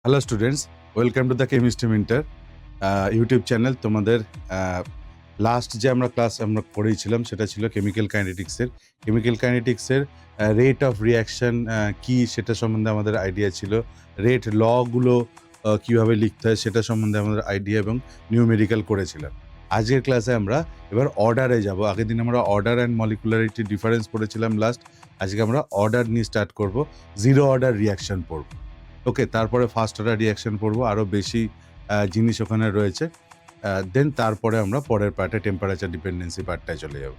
Hello students, welcome to the Chemistry Mentor YouTube channel. তোমাদের last যে class আমরা করেছিলাম সেটা ছিল কেমিক্যাল কাইনেটিক্সের। রেট অফ রিয়াকশন কি সেটা সম্বন্ধে আমাদের আইডিয়া ছিল। রেট লগুলো কীভাবে লিখতে হয় সেটা সম্বন্ধে আমাদের আইডিয়া এবং নিউমেরিক্যাল করেছিলাম। আজকের ক্লাসে আমরা এবার অর্ডারে যাব। আগের দিন আমরা অর্ডার অ্যান্ড মলিকুলারিটি ডিফারেন্স পড়েছিলাম লাস্ট। আজকে আমরা অর্ডার নিয়ে স্টার্ট করব, জিরো অর্ডার রিয়াকশন পড়ব। ওকে, তারপরে ফার্স্ট অর্ডার রিয়াকশন পড়বো, আরও বেশি জিনিস ওখানে রয়েছে। দেন তারপরে আমরা পরের পার্টে টেম্পারেচার ডিপেন্ডেন্সি পার্টটায় চলে যাব।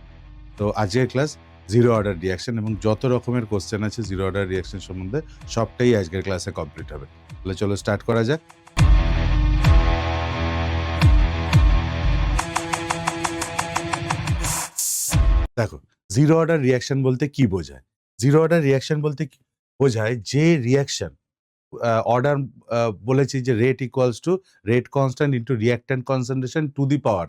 তো আজকের ক্লাস জিরো অর্ডার রিয়াকশন এবং যত রকমের কোশ্চেন আছে জিরো অর্ডার রিয়াকশন সম্বন্ধে সবটাই আজকের ক্লাসে কমপ্লিট হবে। তাহলে চলো স্টার্ট করা যাক। দেখো, জিরো অর্ডার রিয়াকশন বলতে কি বোঝায়? জিরো অর্ডার রিয়াকশন বলতে বোঝায় যে রিয়াকশন অর্ডার বলেছি যে rate equals to rate constant into reactant concentration to the power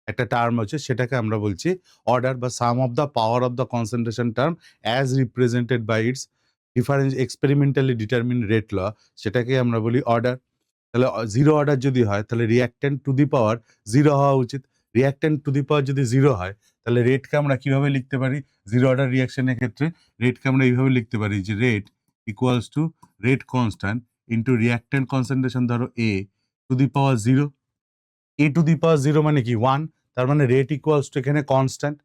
একটা টার্ম হচ্ছে, সেটাকে আমরা বলছি অর্ডার বা sum of the power of the concentration term as represented by its difference experimentally determine rate law, সেটাকে আমরা বলি অর্ডার। তাহলে জিরো অর্ডার যদি হয় তাহলে reactant two the power zero হওয়া উচিত। রিয়াক্ট্যান্ট টু দি পাওয়ার যদি জিরো হয় তাহলে রেটকে আমরা কিভাবে লিখতে পারি? জিরো অর্ডার রিয়াকশনের ক্ষেত্রে রেটকে আমরা এইভাবে লিখতে পারি যে rate equals to rate constant into reactant concentration, ধরো A to the power zero. A to the power zero মানে কি? ওয়ান। তার মানে রেট ইকুয়ালস টু এখানে কনস্ট্যান্ট।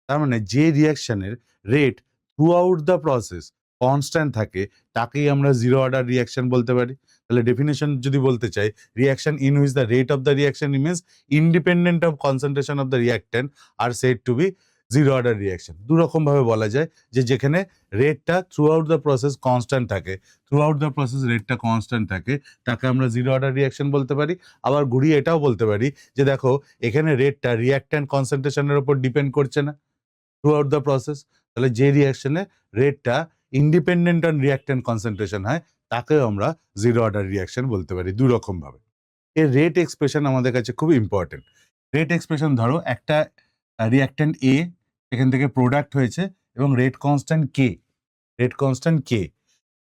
তার মানে যে রিয়াকশনের rate through out the process constant থাকে তাকেই আমরা জিরো অর্ডার রিয়াকশন বলতে পারি। তাহলে ডেফিনেশন যদি বলতে চাই, reaction in which the rate of the reaction remains independent of concentration of the reactant আর said to be zero order reaction. দুরকম ভাবে বলা যায়, যে যেখানে রেটটা through out the process constant থাকে, থ্রু আউট দ্য প্রসেস রেটটা কনস্ট্যান্ট থাকে, তাকে আমরা জিরো অর্ডার রিয়াকশন বলতে পারি। আবার ঘুরিয়ে এটাও বলতে পারি যে দেখো, এখানে রেটটা রিয়াক্ট্যান্ট কনসেন্ট্রেশনের উপর ডিপেন্ড করছে না থ্রু আউট দ্য প্রসেস। তাহলে যে রিয়াকশনে রেটটা ইন্ডিপেন্ডেন্ট অন রিয়াক্ট্যান্ট কনসেন্ট্রেশন হয় তাকেও আমরা জিরো অর্ডার রিয়াকশন বলতে পারি। দুই রকম ভাবে এর রেট এক্সপ্রেশন আমাদের কাছে খুব ইম্পর্টেন্ট। রেট এক্সপ্রেশন ধরো একটা রিয়াক্ট্যান্ট এ, এখান থেকে প্রোডাক্ট হয়েছে এবং রেট কনস্ট্যান্ট কে, রেট কনস্ট্যান্ট কে।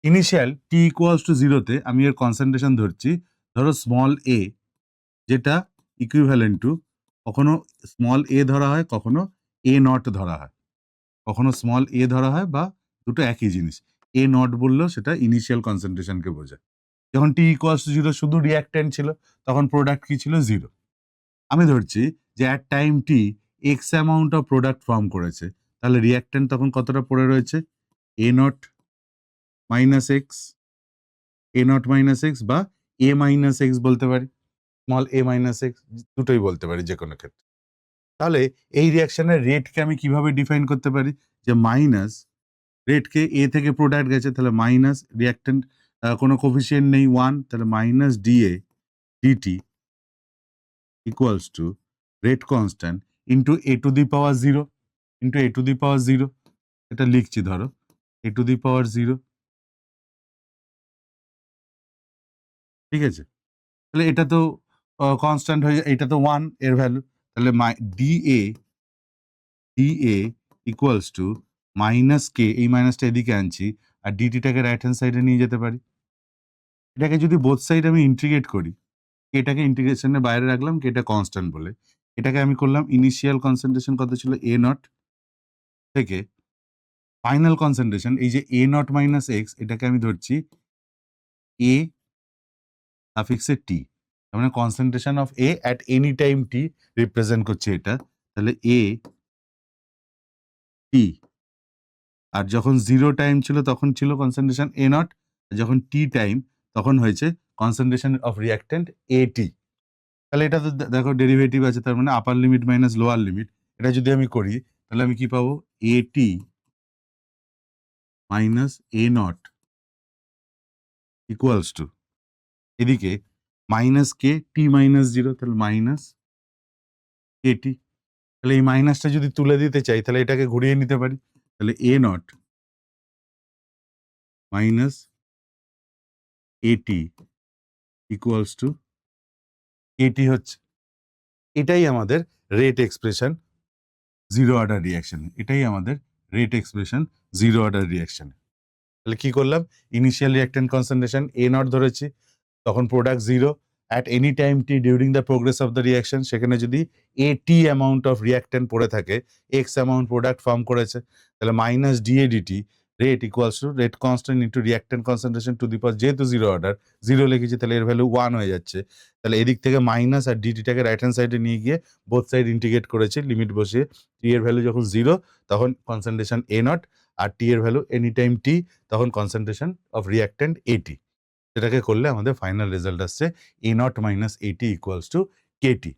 ইনিশিয়াল টি ইকুয়ালস টু জিরোতে আমি এর কনসেন্ট্রেশন ধরছি, ধরো স্মল এ, যেটা ইকুইভ্যালেন্ট টু, কখনো স্মল এ ধরা হয়, কখনো এ নট ধরা হয়, কখনো স্মল এ ধরা হয়, বা দুটো একই জিনিস। এ নট বললেও সেটা ইনিশিয়াল কনসেন্ট্রেশনকে বোঝায়। যখন টি ইকুয়ালস টু জিরো শুধু রিয়াক্ট্যান্ট ছিল, তখন প্রোডাক্ট কি ছিল? জিরো। আমি ধরছি যে at time T X amount of product form করেছে, তাহলে রিয়াক্ট্যান্ট তখন কতটা পড়ে রয়েছে? A naught minus X, A naught minus X বা এ মাইনাস এক্স বলতে পারি, স্মল এ মাইনাস এক্স, দুটোই বলতে পারি যে কোনো ক্ষেত্রে। তাহলে এই রিয়াকশনের রেটকে আমি কিভাবে ডিফাইন করতে পারি? যে মাইনাস রেটকে এ থেকে প্রোডাক্ট গেছে, তাহলে মাইনাস রিয়াক্ট্যান্ট কোনো কোফিসিয়েন্ট নেই, ওয়ান, তাহলে minus DA DT equals to rate constant into A to the power zero, into A to the power zero. এটা লিখছি, ধরো A to the power zero, ঠিক আছে? তাহলে এটা তো কনস্ট্যান্ট হয়ে, এটা তো ওয়ান এর ভ্যালু, তাহলে dA dA equals to minus K, এই মাইনাসটা এদিকে আনছি, আর ডিটিটাকে রাইট হ্যান্ড সাইডে নিয়ে যেতে পারি। এটাকে যদি বোথ সাইড আমি ইন্টিগ্রেট করি, এটাকে ইন্টিগ্রেশনের বাইরে রাখলাম, কে এটা কনস্ট্যান্ট বলে, এটাকে আমি করলাম ইনিশিয়াল কনসেন্ট্রেশন কত ছিল? এ নট, থেকে ফাইনাল কনসেন্ট্রেশন, এই যে এ নট মাইনাস এক্স, এটাকে আমি ধরছি এ সাফিক্সে টি, তার মানে concentration of A at any time T represent করছে এটা। তাহলে এ টি, আর যখন জিরো টাইম ছিল তখন ছিল কনসেন্ট্রেশন এ নট, যখন টি টাইম তখন হয়েছে concentration of reactant A T. তাহলে এটা তো দেখো ডেরিভেটিভ আছে, তার মানে upper limit minus lower limit. এটা যদি আমি করি তাহলে আমি কি পাবো? A T minus A naught equals to, এদিকে minus K T minus zero, তাহলে মাইনাস কে টি। তাহলে এই মাইনাসটা যদি তুলে দিতে চাই তাহলে এটাকে ঘুরিয়ে নিতে পারি, তাহলে A naught minus AT equals two এটি হচ্ছে, এটাই আমাদের rate expression zero order reaction, এটাই আমাদের rate expression zero order reaction. তাহলে কি করলাম? Initial reactant concentration A not ধরেছি, তখন product 0 at any time t during the progress of the reaction সেখানে যদি at amount of reactant পড়ে থাকে x amount প্রোডাক্ট ফর্ম করেছে তাহলে minus dA dt rate equals to rate constant into reactant concentration to the power যেহেতু zero order 0 লিখেছি তাহলে এর ভ্যালু 1 হয়ে যাচ্ছে তাহলে এদিক থেকে মাইনাস আর ডিটিটাকে রাইট হ্যান্ড সাইডে নিয়ে গিয়ে বোথ সাইড ইন্টিগ্রেট করেছি লিমিট বসিয়ে টি এর ভ্যালু যখন 0 তখন কনসেন্ট্রেশন এ নট আর টি এর ভ্যালু এনি টাইম টি তখন কনসেন্ট্রেশন অফ রিয়াক্ট্যান্ট এটি সেটাকে করলে আমাদের ফাইনাল রেজাল্ট আসছে এ naught minus AT equals to Katie.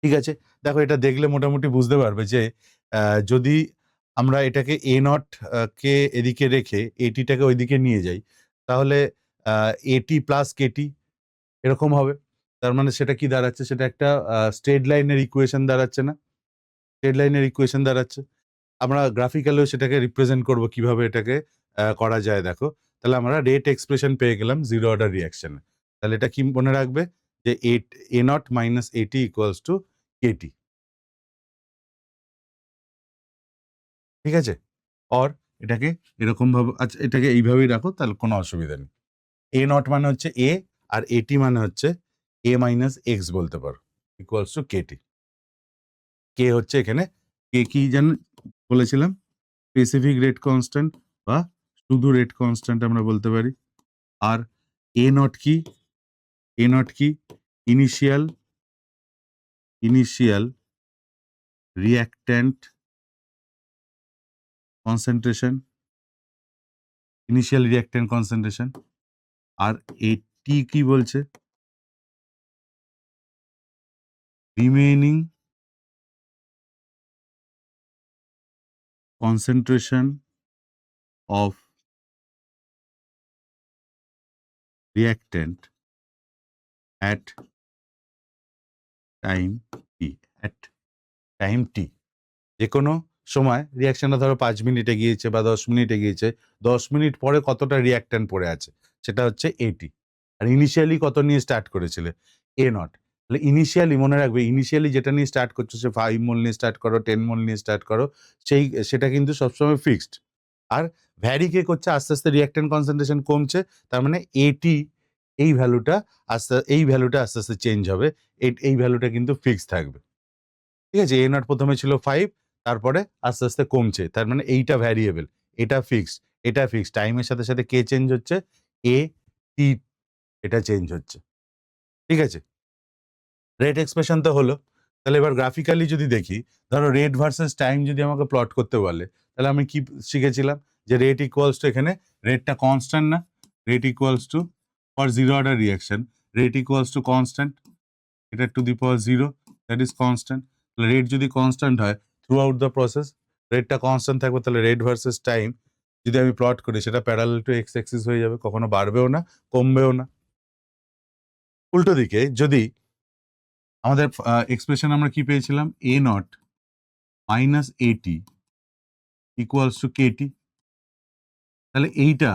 ঠিক আছে, দেখো এটা দেখলে মোটামুটি বুঝতে পারবে যে যদি আমরা এটাকে এ নট কে এদিকে রেখে এটিটাকে ওইদিকে নিয়ে যাই তাহলে এটি প্লাস কেটি এরকম হবে। তার মানে সেটা কি দাঁড়াচ্ছে, সেটা একটা স্ট্রেট লাইনের ইকুয়েশন দাঁড়াচ্ছে না, স্ট্রেট লাইনের ইকুয়েশন দাঁড়াচ্ছে। আমরা গ্রাফিক্যালেও সেটাকে রিপ্রেজেন্ট করব কিভাবে এটাকে করা যায়। দেখো তাহলে আমরা রেট এক্সপ্রেশন পেয়ে গেলাম জিরো অর্ডার রিয়াকশনে। তাহলে এটা কি মনে রাখবে যে এ naught minus AT equals to Katie. ঠিক আছে, অর এটাকে এরকম ভাবে, আচ্ছা এটাকে এইভাবেই রাখো তাহলে কোনো অসুবিধা নেই। এ নট মানে হচ্ছে এ আর এটি মানে হচ্ছে এ মাইনাস এক্স বলতে পারো ইকুয়ালস টু কেটি। কে হচ্ছে এখানে কে কি যেন বলেছিলাম, স্পেসিফিক রেট কনস্ট্যান্ট বা শুধু রেট কনস্ট্যান্ট আমরা বলতে পারি। আর এ নট কি, এ নট কি initial reactant concentration, initial reactant concentration. আর এটি কি বলছে, remaining concentration of reactant at time t, at time t। যে কোনো সময় রিয়াকশনটা ধরো 5 মিনিটে গিয়েছে বা 10 মিনিটে গিয়েছে, 10 মিনিট পরে কতটা রিয়াক্ট্যান্ট পড়ে আছে সেটা হচ্ছে এটি। আর ইনিশিয়ালি কত নিয়ে স্টার্ট করেছিলে, এ নট। তাহলে ইনিশিয়ালি মনে রাখবে, ইনিশিয়ালি যেটা নিয়ে স্টার্ট করছো সে 5 মোল নিয়ে স্টার্ট করো, 10 মোল নিয়ে স্টার্ট করো, সেটা কিন্তু সবসময় ফিক্সড। আর ভ্যারি কে করছে আস্তে আস্তে রিঅ্যাক্ট্যান্ট কনসেন্ট্রেশন কমছে, তার মানে এটি এই ভ্যালুটা আস্তে আস্তে চেঞ্জ হবে, এই ভ্যালুটা কিন্তু ফিক্স থাকবে। ঠিক আছে, এ নট প্রথমে ছিল 5, তারপরে আস্তে আস্তে কমছে, তার মানে এইটা ভ্যারিয়েবল, এটা ফিক্সড, এটা ফিক্সড। টাইমের সাথে সাথে কে চেঞ্জ হচ্ছে, এ টি এটা চেঞ্জ হচ্ছে। ঠিক আছে, রেট এক্সপ্রেশন তো হলো। তাহলে এবার গ্রাফিক্যালি যদি দেখি, ধরো রেট ভার্সেস টাইম যদি আমাকে প্লট করতে বলে তাহলে আমি কি শিখেছিলাম যে রেট ইকুয়ালস টু, এখানে রেটটা কনস্ট্যান্ট না, rate equals to for zero order reaction rate equals to constant, এটা to the power 0 that is constant. তাহলে রেট যদি কনস্ট্যান্ট হয় থ্রু আউট দ্য প্রসেস রেটটা কনস্ট্যান্ট থাকবে, তাহলে রেট ভার্সেস টাইম যদি আমি প্লট করি সেটা প্যারালাল টু এক্স অ্যাক্সিস হয়ে যাবে, কখনো বাড়বেও না কমবেও না। উল্টো দিকে যদি আমাদের এক্সপ্রেশন আমরা কি পেয়েছিলাম, A naught minus AT equals to KT, তাহলে এইটা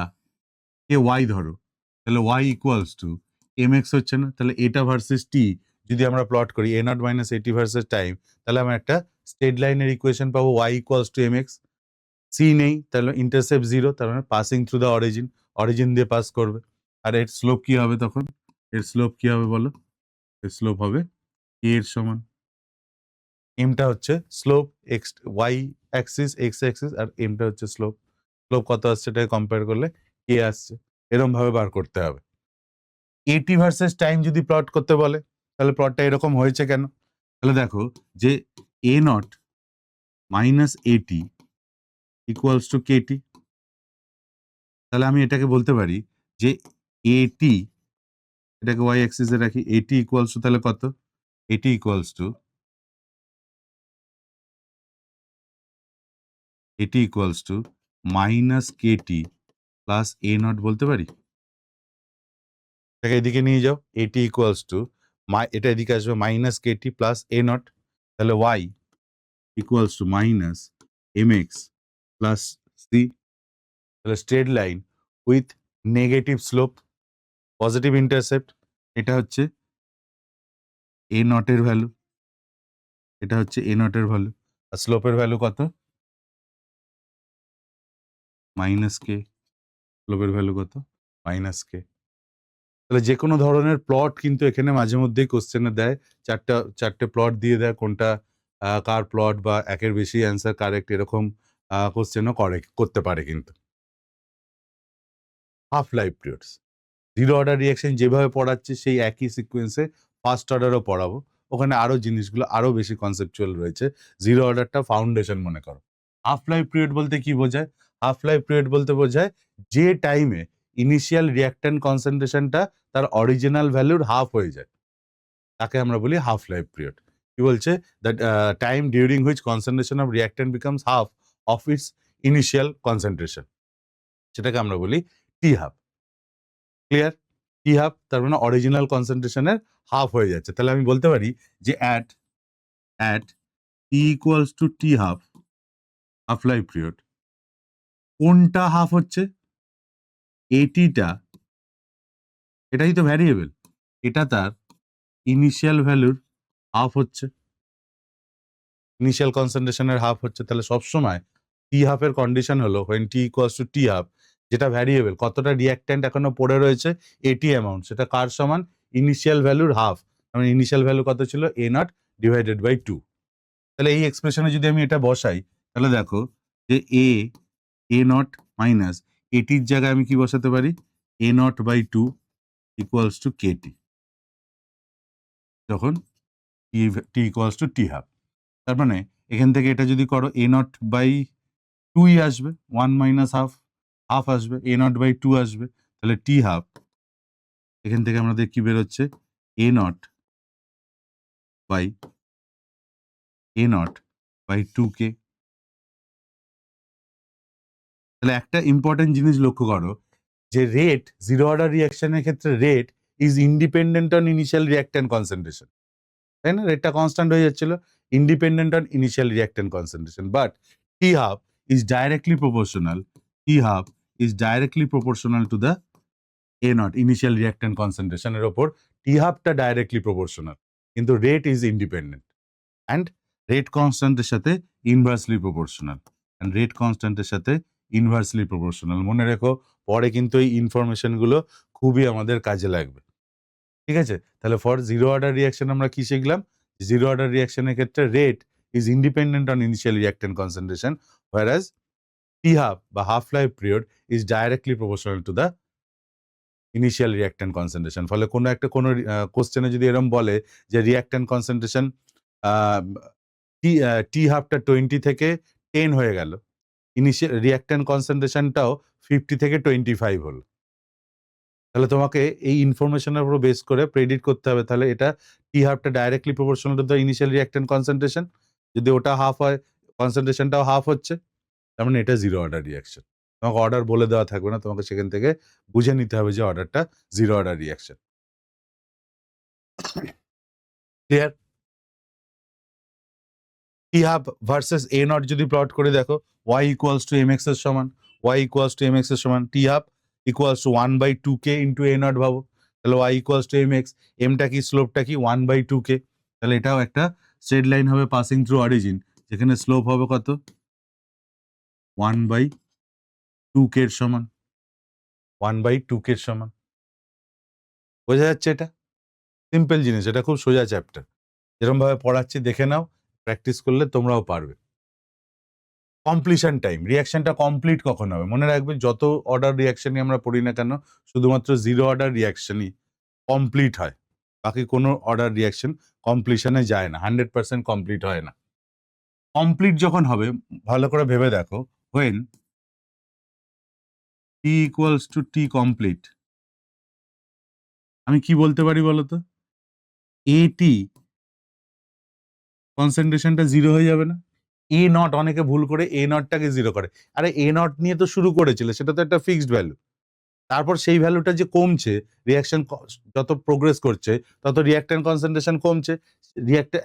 কে ওয়াই ধরো, তাহলে Y equals to M X হচ্ছে না, তাহলে এটা ভার্সেস টি যদি আমরা প্লট করি A naught minus AT versus time, তাহলে আমরা একটা স্ট্রেট লাইনের ইকুয়েশন পাবো Y equals to M X. C নেই, তাহলে ইন্টারসেপ্ট 0, তার মানে পাসিং থ্রু দ্য অরিজিন দিয়ে পাস করবে। আর এর স্লোপ কি হবে তখন, এর স্লোপ কি হবে বলো, এর স্লোপ হবে কে এর সমান, এমটা হচ্ছে slope, X Y axis X axis, আর এমটা হচ্ছে স্লোপ। স্লোপ কত আসছে এটাকে কম্পেয়ার করলে কে আসছে, এরকম ভাবে বার করতে হবে। এটি ভার্সেস টাইম যদি প্লট করতে বলে তাহলে প্লটটা এরকম হয়েছে কেন, তাহলে দেখো যে এ naught minus AT equals to KT, তাহলে আমি এটাকে বলতে পারি যে এটি, এটাকে ওয়াই অ্যাক্সিসে রাখি, এটি ইকুয়ালস টু তাহলে কত, AT equals to minus KT plus A naught বলতে পারি। এটাকে এদিকে নিয়ে যাও, এটি ইকুয়ালস টু এটা এদিকে আসবে minus KT plus A naught, তাহলে Y equals to minus M X plus C. তাহলে straight line with negative slope, positive intercept, এটা হচ্ছে এ নটের ভ্যালু, এটা হচ্ছে এ নটের ভ্যালু, আর স্লোপের ভ্যালু কত, মাইনাস কে, স্লোপের ভ্যালু কত, মাইনাস কে। তাহলে যে কোনো ধরনের প্লট কিন্তু এখানে মাঝে মধ্যেই কোশ্চেনে দেয়, চারটে প্লট দিয়ে দেয়, কোনটা কার প্লট বা একের বেশি অ্যান্সার কারেক্ট, এরকম কোশ্চেনও করতে পারে কিন্তু। Half life periods, zero order reaction যেভাবে পড়াচ্ছে সেই একই সিকোয়েন্সে ফার্স্ট অর্ডারও পড়াবো, ওখানে আরো জিনিসগুলো আরো বেশি কনসেপচুয়াল রয়েছে। জিরো অর্ডারটা ফাউন্ডেশন মনে করো। হাফ লাইফ পিরিয়ড বলতে কি বোঝায়? হাফ লাইফ পিরিয়ড বলতে বোঝায় যে টাইমে ইনিশিয়াল রিঅ্যাক্ট্যান্ট কনসেন্ট্রেশনটা তার অরিজিনাল ভ্যালুর হাফ হয়ে যায়, তাকে আমরা বলি হাফ লাইফ পিরিয়ড। কি বলছে? That time during which concentration of reactant becomes half of its initial concentration, সেটাকে আমরা বলি টি হাফ। ক্লিয়ার? টি হাফ তার মানে অরিজিনাল কনসেন্ট্রেশনের হাফ হয়ে যাচ্ছে। তাহলে আমি বলতে পারি যে at T equals to T half, half life period, কোনটা হাফ হচ্ছে? এটিটা, এটাই তো ভ্যারিয়েবল, এটা তার ইনিশিয়াল ভ্যালুর হাফ হচ্ছে, ইনিশিয়াল কনসেন্ট্রেশনের হাফ হচ্ছে। তাহলে সবসময় টি হাফের কন্ডিশন হলো when t equals to T half, যেটা ভ্যারিয়েবল, কতটা রিঅ্যাক্ট্যান্ট এখনো পড়ে রয়েছে, এটি অ্যামাউন্ট, সেটা কার সমান? ইনিশিয়াল ভ্যালুর হাফ। মানে ইনিশিয়াল ভ্যালু কত ছিল? এ নট ডিভাইডেড বাই 2। তাহলে এই এক্সপ্রেশনে যদি আমি এটা বসাই, তাহলে দেখো যে এ নট মাইনাস এটির জায়গায় আমি কি বসাতে পারি? A naught by 2 equals to KT, যখন T equals to T half. তার মানে এখান থেকে এটা যদি করো, এ নট বাই 2ই আসবে, 1 মাইনাস হাফ, হাফ আসবে, এ নট বাই 2 আসবে, তাহলে টি হাফ, এখান থেকে আমাদের কি বেরোচ্ছে? এ নট বাই 2k। তাহলে একটা ইম্পর্টেন্ট জিনিস লক্ষ্য করো যে রেট, জিরো অর্ডার রিঅ্যাকশনের ক্ষেত্রে rate is independent on initial reactant concentration, তাই না? রেটটা কনস্ট্যান্ট হয়ে যাচ্ছিল, independent on initial reactant concentration. But T half is directly proportional, T half is directly proportional to the A naught, initial reactant কনসেন্ট্রেশনের ওপর T হাফটা directly proportional, কিন্তু rate is independent and rate কনস্ট্যান্টের সাথে inversely proportional, and rate কনস্ট্যান্টের সাথে inversely proportional. মনে রেখো, পরে কিন্তু এই ইনফরমেশনগুলো খুবই আমাদের কাজে লাগবে। ঠিক আছে? তাহলে ফর জিরো অর্ডার রিঅ্যাকশন আমরা কি শিখলাম? জিরো অর্ডার রিঅ্যাকশনের ক্ষেত্রে rate is independent on initial reactant concentration, whereas T half বা half life period is directly proportional to the initial reactant concentration. ফলে কোনো কোশ্চেনে যদি এরকম বলে যে রিঅ্যাক্ট্যান্ট কনসেন্ট্রেশন টি হাফটা 20 থেকে 10 হয়ে গেল, ইনিশিয়াল রিঅ্যাক্ট্যান্ট কনসেন্ট্রেশনটাও 50 থেকে 25 হলো, তাহলে তোমাকে এই ইনফরমেশনের উপর বেস করে প্রেডিক্ট করতে হবে, তাহলে এটা টি হাফটা directly proportional to the initial reactant concentration. যদি ওটা হাফ হয়, কনসেন্ট্রেশনটাও হাফ হচ্ছে, তার মানে এটা জিরো অর্ডার রিঅ্যাকশন। তোমাকে অর্ডার বলে দেওয়া থাকবে না, তোমাকে সেখান থেকে বুঝে নিতে হবে যে অর্ডারটা zero order reaction. Clear? T half versus A not যদি প্লট করে দেখো, y ইকুয়ালস টু mx এর সমান, y ইকুয়ালস টু mx এর সমান, T half equals to 1/2k into A naught ভাবো, তাহলে y ইকুয়ালস টু mx, mটা কি, স্লোপটা কি? 1/2k। তাহলে এটাও একটা স্ট্রেট লাইন হবে পাসিং থ্রু অরিজিন, যেখানে স্লোপ হবে কত? 1/2k এর সমান, 1/2k এর সমান। বোঝা যাচ্ছে? এটা সিম্পল জিনিস, এটা খুব সোজা চ্যাপ্টার। যেরকম ভাবে পড়াচ্ছি দেখে নাও, প্র্যাকটিস করলে তোমরাও পারবে। কমপ্লিশন টাইম, রিঅ্যাকশনটা কমপ্লিট কখন হবে? মনে রাখবে, যত অর্ডার রিঅ্যাকশনই আমরা পড়ি না কেন, শুধুমাত্র জিরো অর্ডার রিঅ্যাকশনই কমপ্লিট হয়, বাকি কোনো অর্ডার রিঅ্যাকশন কমপ্লিশনে যায় না, 100% কমপ্লিট হয় না। কমপ্লিট যখন হবে, ভালো করে ভেবে দেখো, when t equals to t complete, আমি কি বলতে পারি বলো তো? এটি কনসেন্ট্রেশনটা জিরো হয়ে যাবে না? এ নট, অনেকে ভুল করে এ নটটাকে জিরো করে। আরে এ নট নিয়ে তো শুরু করেছিল, সেটা তো একটা ফিক্সড ভ্যালু। তারপর সেই ভ্যালুটা যে কমছে, রিঅ্যাকশন যত প্রোগ্রেস করছে তত রিঅ্যাক্ট্যান্ট কনসেন্ট্রেশন কমছে।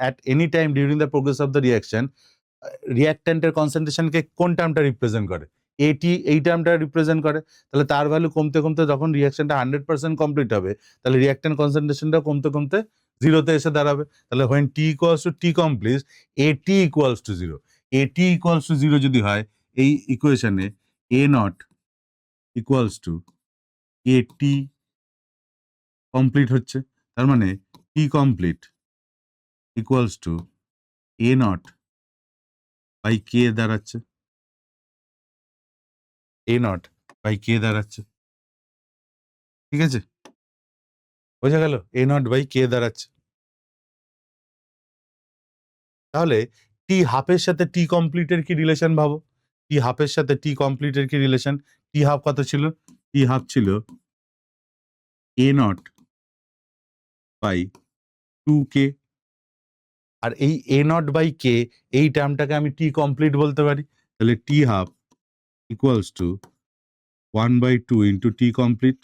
At any time during the progress of the reaction, রিঅ্যাক্ট্যান্টের কনসেন্ট্রেশনকে কোন টার্মটা রিপ্রেজেন্ট করে? এটি এই টার্মটা রিপ্রেজেন্ট করে। তাহলে তার ভ্যালু কমতে কমতে যখন রিঅ্যাকশনটা 100% কমপ্লিট হবে, তাহলে রিঅ্যাক্ট্যান্ট কনসেন্ট্রেশনটা কমতে কমতে জিরোতে এসে দাঁড়াবে। তাহলে when t equals to t complete, at equals to 0, at equals to 0 যদি হয়, এই ইকুয়েশনে a naught equals to at complete হচ্ছে, তার মানে টি complete equals to A naught by K দাঁড়াচ্ছে, এ নট বাই কে দাঁড়াচ্ছে, ঠিক আছে, বোঝা গেল, এ নট বাই কে দাঁড়াচ্ছে। তাহলে টি হাফের সাথে টি কমপ্লিটের কি রিলেশন ভাবো, টি হাফের সাথে টি কমপ্লিটের কি রিলেশন, টি হাফ কত ছিল, টি হাফ ছিল এ নট বাই 2k, আর এই এ নট বাই কে এই টার্মটাকে আমি টি কমপ্লিট বলতে পারি, তাহলে T half equals to 1/2 into T complete,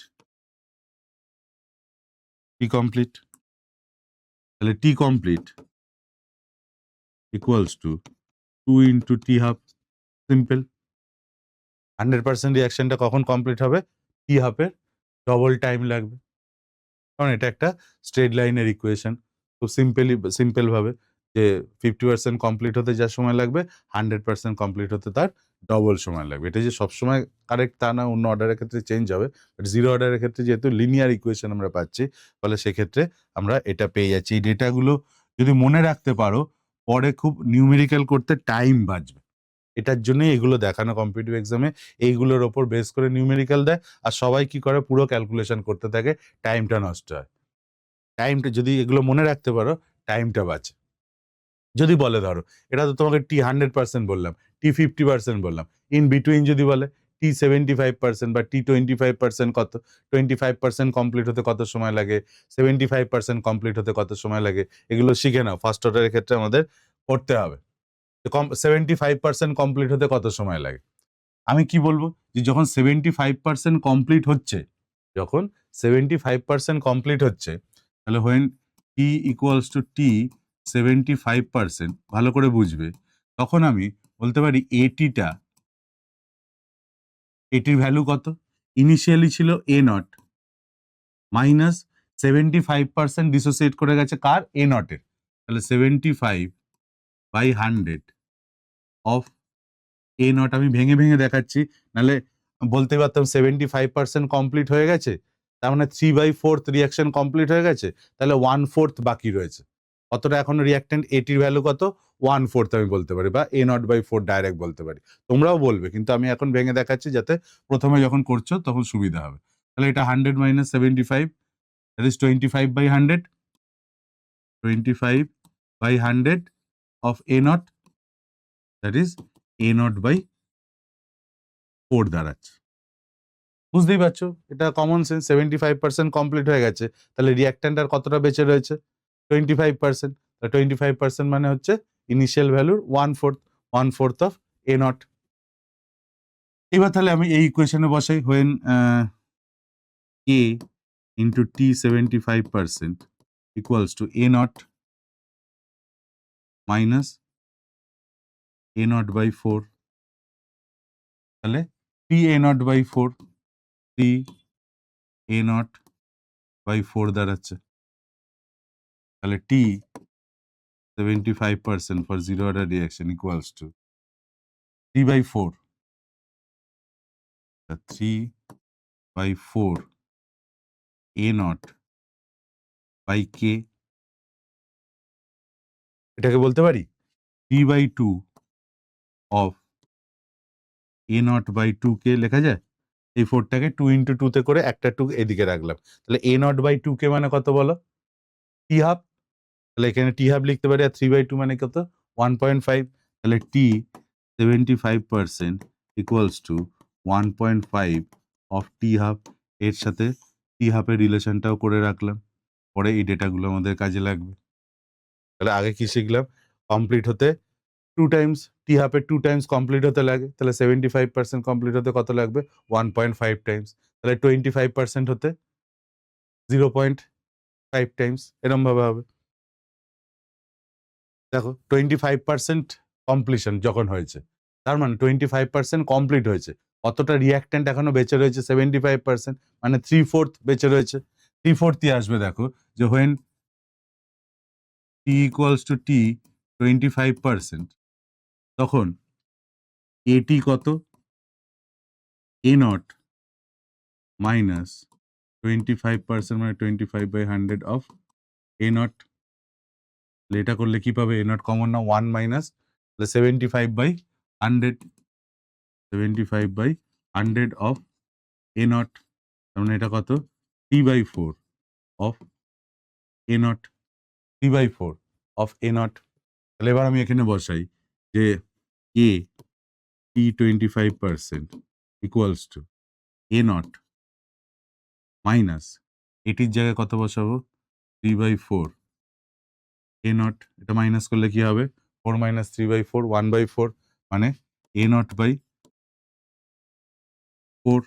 T complete, তাহলে T complete equals to 2 into T half, simple. 100% রিয়াকশনটা কখন কমপ্লিট হবে, টি হাফের ডবল টাইম লাগবে, কারণ এটা একটা স্ট্রেট লাইনের ইকুয়েশন। তো সিম্পল ভাবে যে 50% কমপ্লিট হতে যা সময় লাগবে 100% কমপ্লিট হতে তার ডবল সময় লাগবে। এটা যে সবসময় কারেক্ট তা না, অন্য অর্ডারের ক্ষেত্রে চেঞ্জ হবে, বাট জিরো অর্ডারের ক্ষেত্রে যেহেতু লিনিয়ার ইকুয়েশন আমরা পাচ্ছি, ফলে সেক্ষেত্রে আমরা এটা পেয়ে যাচ্ছি। এই ডেটাগুলো যদি মনে রাখতে পারো, পরে খুব নিউমেরিক্যাল করতে টাইম বাঁচবে। এটার জন্যই এগুলো দেখানো কম্পিটিটিভ এক্সামে, এইগুলোর ওপর বেস করে নিউমেরিক্যাল দেয়, আর সবাই কি করে পুরো ক্যালকুলেশন করতে থাকে, টাইমটা নষ্ট হয়। টাইমটা যদি এগুলো মনে রাখতে পারো, টাইমটা বাঁচে। যদি বলে ধরো এটা তো তোমাকে টি 100% বললাম, টি 50% বললাম, ইন বিটুইন যদি বলে টি 75% বা টি 25% কত, 25% কমপ্লিট হতে কত সময় লাগে, 75% কমপ্লিট হতে কত সময় লাগে, এগুলো শিখে নাও, ফার্স্ট অর্ডারের ক্ষেত্রে আমাদের করতে হবে। 75% কমপ্লিট হতে কত সময় লাগে, আমি কি বলবো যে যখন 75% কমপ্লিট হচ্ছে, যখন 75% কমপ্লিট হচ্ছে, তাহলে হোয়েন টি ইকুয়ালস টু টি 75%, ভালো করে বুঝবে, তখন আমি বলতে পারি এটিটা, এটির ভ্যালু কত, ইনিশিয়ালি ছিল এ নট মাইনাস 75% ডিসোসিয়েট করে গেছে কার, এ নটের, তাহলে 75/100 অফ এ নট, আমি ভেঙে ভেঙে দেখাচ্ছি, নাহলে বলতে পারতাম 75% কমপ্লিট হয়ে গেছে, তার মানে 3/4 রিয়াকশন কমপ্লিট হয়ে গেছে, তাহলে 1/4 বাকি রয়েছে, অতটা এখনো রিয়াক্টেন্ট এটির ভ্যালু কত, 1/4 আমি বলতে পারি, বা এ নট বাই 4 ডাইরেক্ট বলতে পারি, তোমরাও বলবে, কিন্তু আমি এখন ভেঙে দেখাচ্ছি যাতে প্রথমে যখন করছো তখন সুবিধা হবে। তাহলে এটা 100 minus 75, that is 25/100, 25/100 of A naught, that is A naught by 4 দাঁড়াচ্ছে। বুঝতেই পারছো, এটা কমন সেন্স, 75% কমপ্লিট হয়ে গেছে, তাহলে রিয়াক্ট্যান্ট আর কতটা বেঁচে রয়েছে, 25%, 25% মানে হচ্ছে ইনিশিয়াল ভ্যালুর 1/4 অফ এ নট। এবার তাহলে আমি এই ইকুয়েশনে বসাই, when K into T 75% equals to A naught minus A naught by 4, তাহলে T A naught by 4, T A naught by 4 দাঁড়াচ্ছে, তাহলে টি 75% for zero order reaction equals to 3/4, 3/4 a naught by k, এটাকে বলতে পারি 3/2 of a naught by 2k লেখা যায়, এই 4টাকে 2 into 2 তে করে একটা 2 এদিকে রাখলাম, তাহলে a naught by 2k মানে কত বলো, টি হাফ, তাহলে এখানে টি হাফ লিখতে পারি, আর 3/2 মানে কত, 1.5, তাহলে টি 75% equals to 1.5 of T half, এর সাথে টি হাফের রিলেশনটাও করে রাখলাম, পরে এই ডেটাগুলো আমাদের কাজে লাগবে। তাহলে আগে কি শিখলাম, কমপ্লিট হতে 2 টাইমস, টি হাফের 2 টাইমস কমপ্লিট হতে লাগে, তাহলে 75% কমপ্লিট হতে কত লাগবে, 1.5 টাইমস, তাহলে 25% হতে 0.5 টাইমস, এরম ভাবে হবে। দেখো 25% কমপ্লিশন যখন হয়েছে, তার মানে 25% কমপ্লিট হয়েছে, কতটা রিয়াক্ট্যান্ট এখনো বেঁচে রয়েছে, 75%, মানে 3/4 বেঁচে রয়েছে। 3/4 আসবে, দেখো যে হোয়েন টি ইকুয়ালস টু টি 25%, তখন এটি কত, এ নট মাইনাস 25% মানে 25/100 অফ এ নট। এটা করলে কি পাবে? এ নট কমন না, 1 মাইনাস 75/100, 75/100 অফ এ নট, তার মানে এটা কত? 3/4 of A not, 3/4 of A naught. তাহলে এবার আমি এখানে বসাই যে এ T25% equals to A naught minus এটির জায়গায় কত বসাবো? 3/4 এ নট। এটা মাইনাস করলে কি হবে? 4 মাইনাস 3/4 1/4 মানে এ নট বাই 4।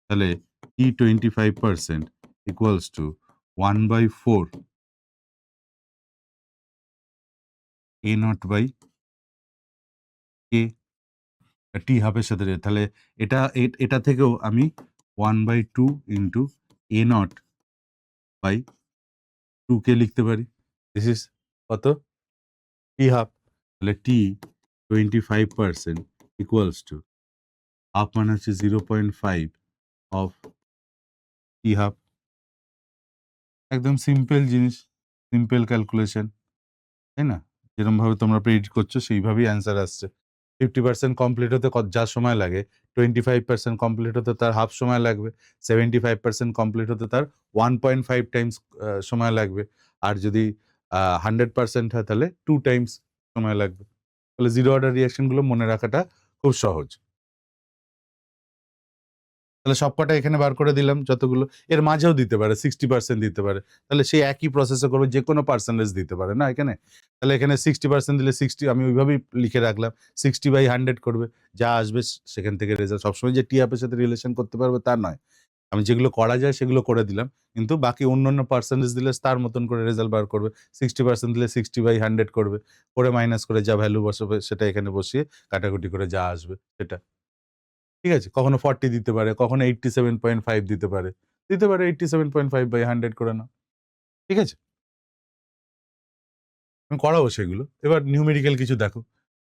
তাহলে T25% equals to 1/4 A naught by K. T হাফের সাথে তাহলে এটা থেকেও আমি 1/2 ইন্টু এ নট বাই 2কে লিখতে পারি। দিস ইজ কত? T half. তাহলে T25% ইকুয়ালস টু হাফ মানে হচ্ছে 0.5 অফ টি হাফ। একদম সিম্পল জিনিস, সিম্পল ক্যালকুলেশন, তাই না? যেরকমভাবে তোমরা প্রেডিক্ট করছো সেইভাবেই অ্যান্সার আসছে। 50% কমপ্লিট হতে যা সময় লাগে, 25% কমপ্লিট হতে তার হাফ সময় লাগবে, 75% কমপ্লিট হতে তার 1.5 টাইমস সময় লাগবে, আর যদি 100% হয় তাহলে 2 টাইমস সময় লাগবে। তাহলে জিরো অর্ডার রিঅ্যাকশনগুলো মনে রাখাটা খুব সহজ। তাহলে সবকটা এখানে বার করে দিলাম যতগুলো। এর মাঝেও দিতে পারে, 60% দিতে পারে, তাহলে সেই একই প্রসেসে করবে, যে কোনো পার্সেন্টেজ দিতে পারে না এখানে। তাহলে এখানে 60% দিলে 60 আমি ওইভাবেই লিখে রাখলাম, 60/100 করবে, যা আসবে সেখান থেকে রেজাল্ট। সবসময় যে টি অ্যাপের সাথে রিলেশন করতে পারবে তা নয়, আমি যেগুলো করা যায় সেগুলো করে দিলাম, কিন্তু বাকি অন্যান্য পার্সেন্টেজ দিলে তার মতন করে রেজাল্ট বার করবে। 60% দিলে 60/100 করবে, করে মাইনাস করে যা ভ্যালু বসাবে সেটা এখানে বসিয়ে কাটাকুটি করে যা আসবে সেটা। ঠিক আছে? কখনো 40 দিতে পারে, কখনো 87.5 দিতে পারে। 87.5/100 করে নাও। ঠিক আছে? আমি করাবো সেগুলো। এবার নিউমেরিক্যাল কিছু দেখো।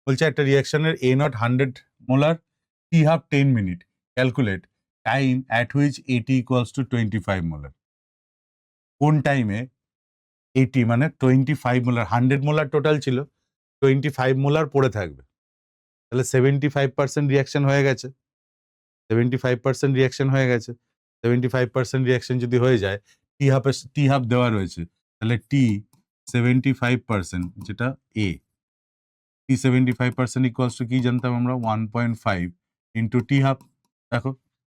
বলছে একটা রিঅ্যাকশনের A naught 100 molar, T half 10 minute. Calculate time at which AT equals to 25 molar. কোন টাইমে AT মানে 25 মোলার, 100 মোলার টোটাল ছিল, 25 মোলার পড়ে থাকবে। তাহলে 75% রিঅ্যাকশন হয়ে গেছে। 75% রিঅ্যাকশন হয়ে গেছে। 75% রিঅ্যাকশন যদি হয়ে যায়, টি হাফ দেওয়া রয়েছে। তাহলে টি 75% যেটা এ, টি 75% ইকুয়ালস টু কি জানতাম আমরা? 1.5 ইন্টু টি হাফ। দেখো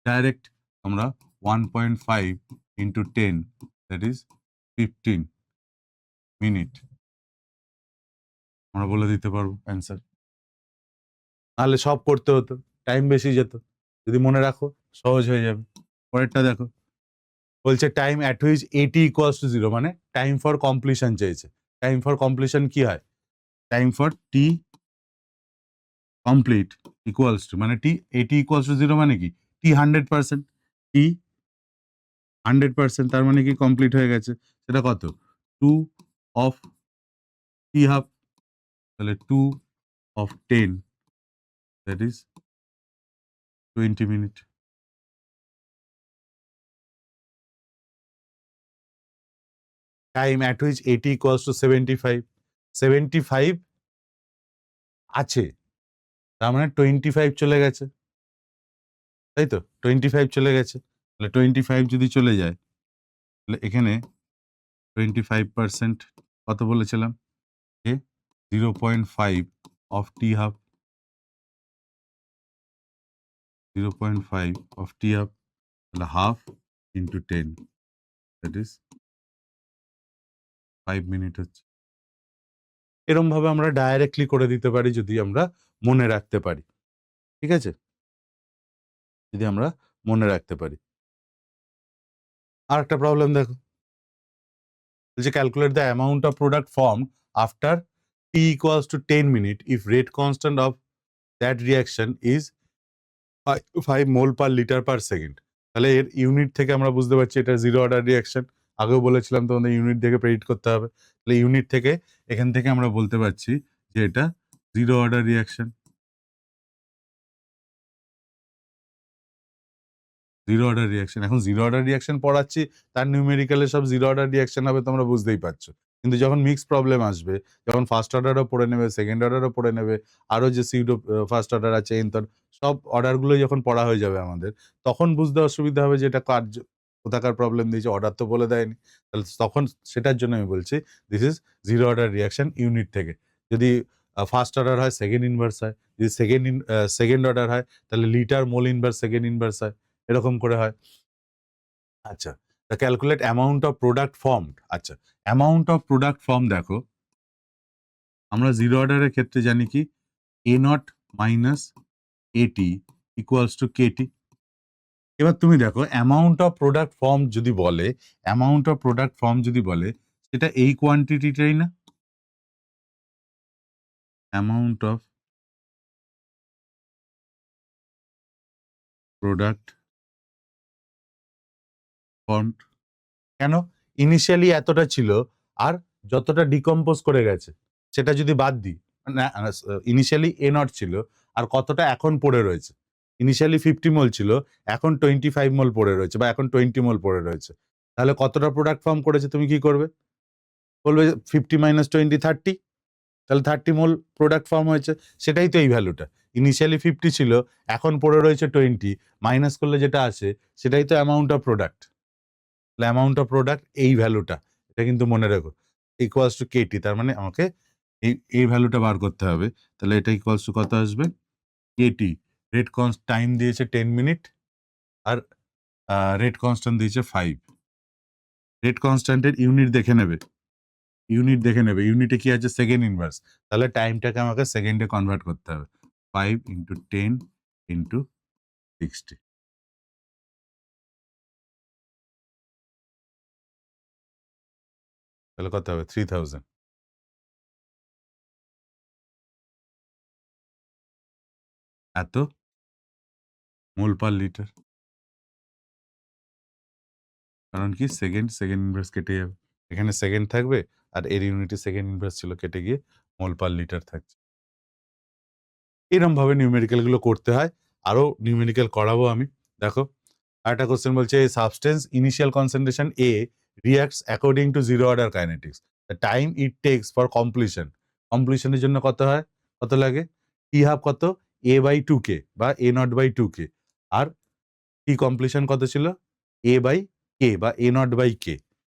ডাইরেক্ট আমরা 1.5 ইন্টু 10 দ্যাট ইজ 15 মিনিট আমরা বলে দিতে পারবো অ্যান্সার। নাহলে সব করতে হতো, টাইম বেশি যেত। যদি মনে রাখো সহজ হয়ে যাবে। পরেরটা দেখো, বলছে টাইম অ্যাট হুইচ এটি ইকুয়ালস টু 0, মানে টাইম ফর কমপ্লিশন চেয়েছে। টাইম ফর কমপ্লিশন কি হয়? Time for T complete equals two, মানে টি এটি ইকুয়ালস টু 0 মানে কি? টি 100%, টি 100%, তার মানে কি কমপ্লিট হয়ে গেছে। সেটা কত? 2 অফ টি হাফ, তাহলে 2 of 10 that is 20 minute. Time at which এটি ইকুয়ালস টু 75, 75 আছে, তার মানে 25 চলে গেছে, তাই তো? 25 চলে গেছে। তাহলে 25 যদি চলে যায়, তাহলে এখানে 25% কত বলেছিলাম? 0.5 of T half, 0.5 of T half, তাহলে half into 10 that is 5 minute হচ্ছে। এরম ভাবে আমরা ডাইরেক্টলি করে দিতে পারি যদি আমরা মনে রাখতে পারি। ঠিক আছে? যদি আমরা মনে রাখতে পারি। আরেকটা প্রবলেম দেখো, বলছে calculate the amount of product formed after T equals two 10 minute if rate constant of that reaction is 5 mole per litre per second. তাহলে এর ইউনিট থেকে আমরা বুঝতে পারছি এটা জিরো অর্ডার রিঅ্যাকশন। আগেও বলেছিলাম তোমাদের ইউনিট দেখে প্রেডিক্ট করতে হবে। তাহলে ইউনিট থেকে এখান থেকে আমরা বলতে পারছি যে এটা zero order reaction. Zero order reaction. এখন জিরো অর্ডার রিয়াকশন পড়াচ্ছি, তার নিউমেরিক্যালে সব জিরো অর্ডার রিয়াকশন হবে, তোমরা বুঝতেই পারছো। কিন্তু যখন মিক্স প্রবলেম আসবে, যখন ফার্স্ট অর্ডারও পড়ে নেবে, সেকেন্ড অর্ডারও পড়ে নেবে, আরও যে সিউডো ফার্স্ট অর্ডার আছে, সব অর্ডারগুলো যখন পড়া হয়ে যাবে আমাদের, তখন বুঝতে অসুবিধা হবে যে এটা কোথাকার প্রবলেম দিয়েছে, অর্ডার তো বলে দেয়নি। তাহলে তখন সেটার জন্য আমি বলছি this is zero order reaction unit থেকে। যদি ফার্স্ট অর্ডার হয় সেকেন্ড ইনভার্স হয়, যদি সেকেন্ড অর্ডার হয় তাহলে litre mole inverse second inverse হয়, এরকম করে হয়। আচ্ছা, the calculate amount of product formed. আচ্ছা, অ্যামাউন্ট অফ প্রোডাক্ট ফর্ম দেখো, আমরা জিরো অর্ডারের ক্ষেত্রে জানি কি A naught minus AT equals to Katie. এবার তুমি দেখো অ্যামাউন্ট অফ প্রোডাক্ট ফর্ম যদি বলে, অ্যামাউন্ট অফ প্রোডাক্ট ফর্ম যদি বলে, সেটা এই কোয়ান্টিটিটাই না? Amount of product form. কেন? ইনিশিয়ালি এতটা ছিল, আর যতটা ডিকম্পোজ করে গেছে সেটা যদি বাদ দিই, না, ইনিশিয়ালি এ নট ছিল, আর কতটা এখন পড়ে রয়েছে। ইনিশিয়ালি 50 মোল ছিল, এখন 25 মোল পড়ে রয়েছে, বা এখন 20 মোল পড়ে রয়েছে। তাহলে কতটা প্রোডাক্ট ফর্ম করেছে তুমি কি করবে? বলবে 50 মাইনাস 20 30। তাহলে 30 মোল প্রোডাক্ট ফর্ম হয়েছে, সেটাই তো এই ভ্যালুটা। ইনিশিয়ালি 50 ছিল, এখন পড়ে রয়েছে 20, মাইনাস করলে যেটা আসে সেটাই তো amount of product. Amount of product এই ভ্যালুটা, এটা কিন্তু মনে রেখো, ইকুয়ালস টু কেটি। তার মানে আমাকে এই ভ্যালুটা বার করতে হবে। তাহলে এটা ইকুয়ালস টু কত আসবে? কেটি। রেট টাইম দিয়েছে 10 মিনিট, আর রেট কনস্ট্যান্ট দিয়েছে 5। রেট কনস্ট্যান্টের ইউনিট দেখে নেবে, ইউনিটে কি আছে? Second inverse. তাহলে টাইমটাকে আমাকে সেকেন্ডে কনভার্ট করতে হবে। 5 ইন্টু 10 ইন্টু 60। তাহলে কত হবে? 3000। এত মোল পার লিটার। কারণ কি সেকেন্ড ইনভার্স কেটে যাবে, এখানে সেকেন্ড থাকবে, আর এর ইউনিটে সেকেন্ড ইনভার্স ছিল, কেটে গিয়ে মোল পার লিটার থাকছে। এরকম ভাবে নিউমেরিক্যাল গুলো করতে হয়, আরো নিউমেরিক্যাল করাবো আমি। দেখো একটা কোশ্চেন বলছে, substance initial concentration A reacts according to zero order kinetics, the time it takes for কমপ্লিশনের জন্য কত লাগে? টি হাফ কত? এ বাই 2k বা এ নট বাই 2k, আর টি কমপ্লিশন কত ছিল? এ বাই কে বা এ নট বাই কে।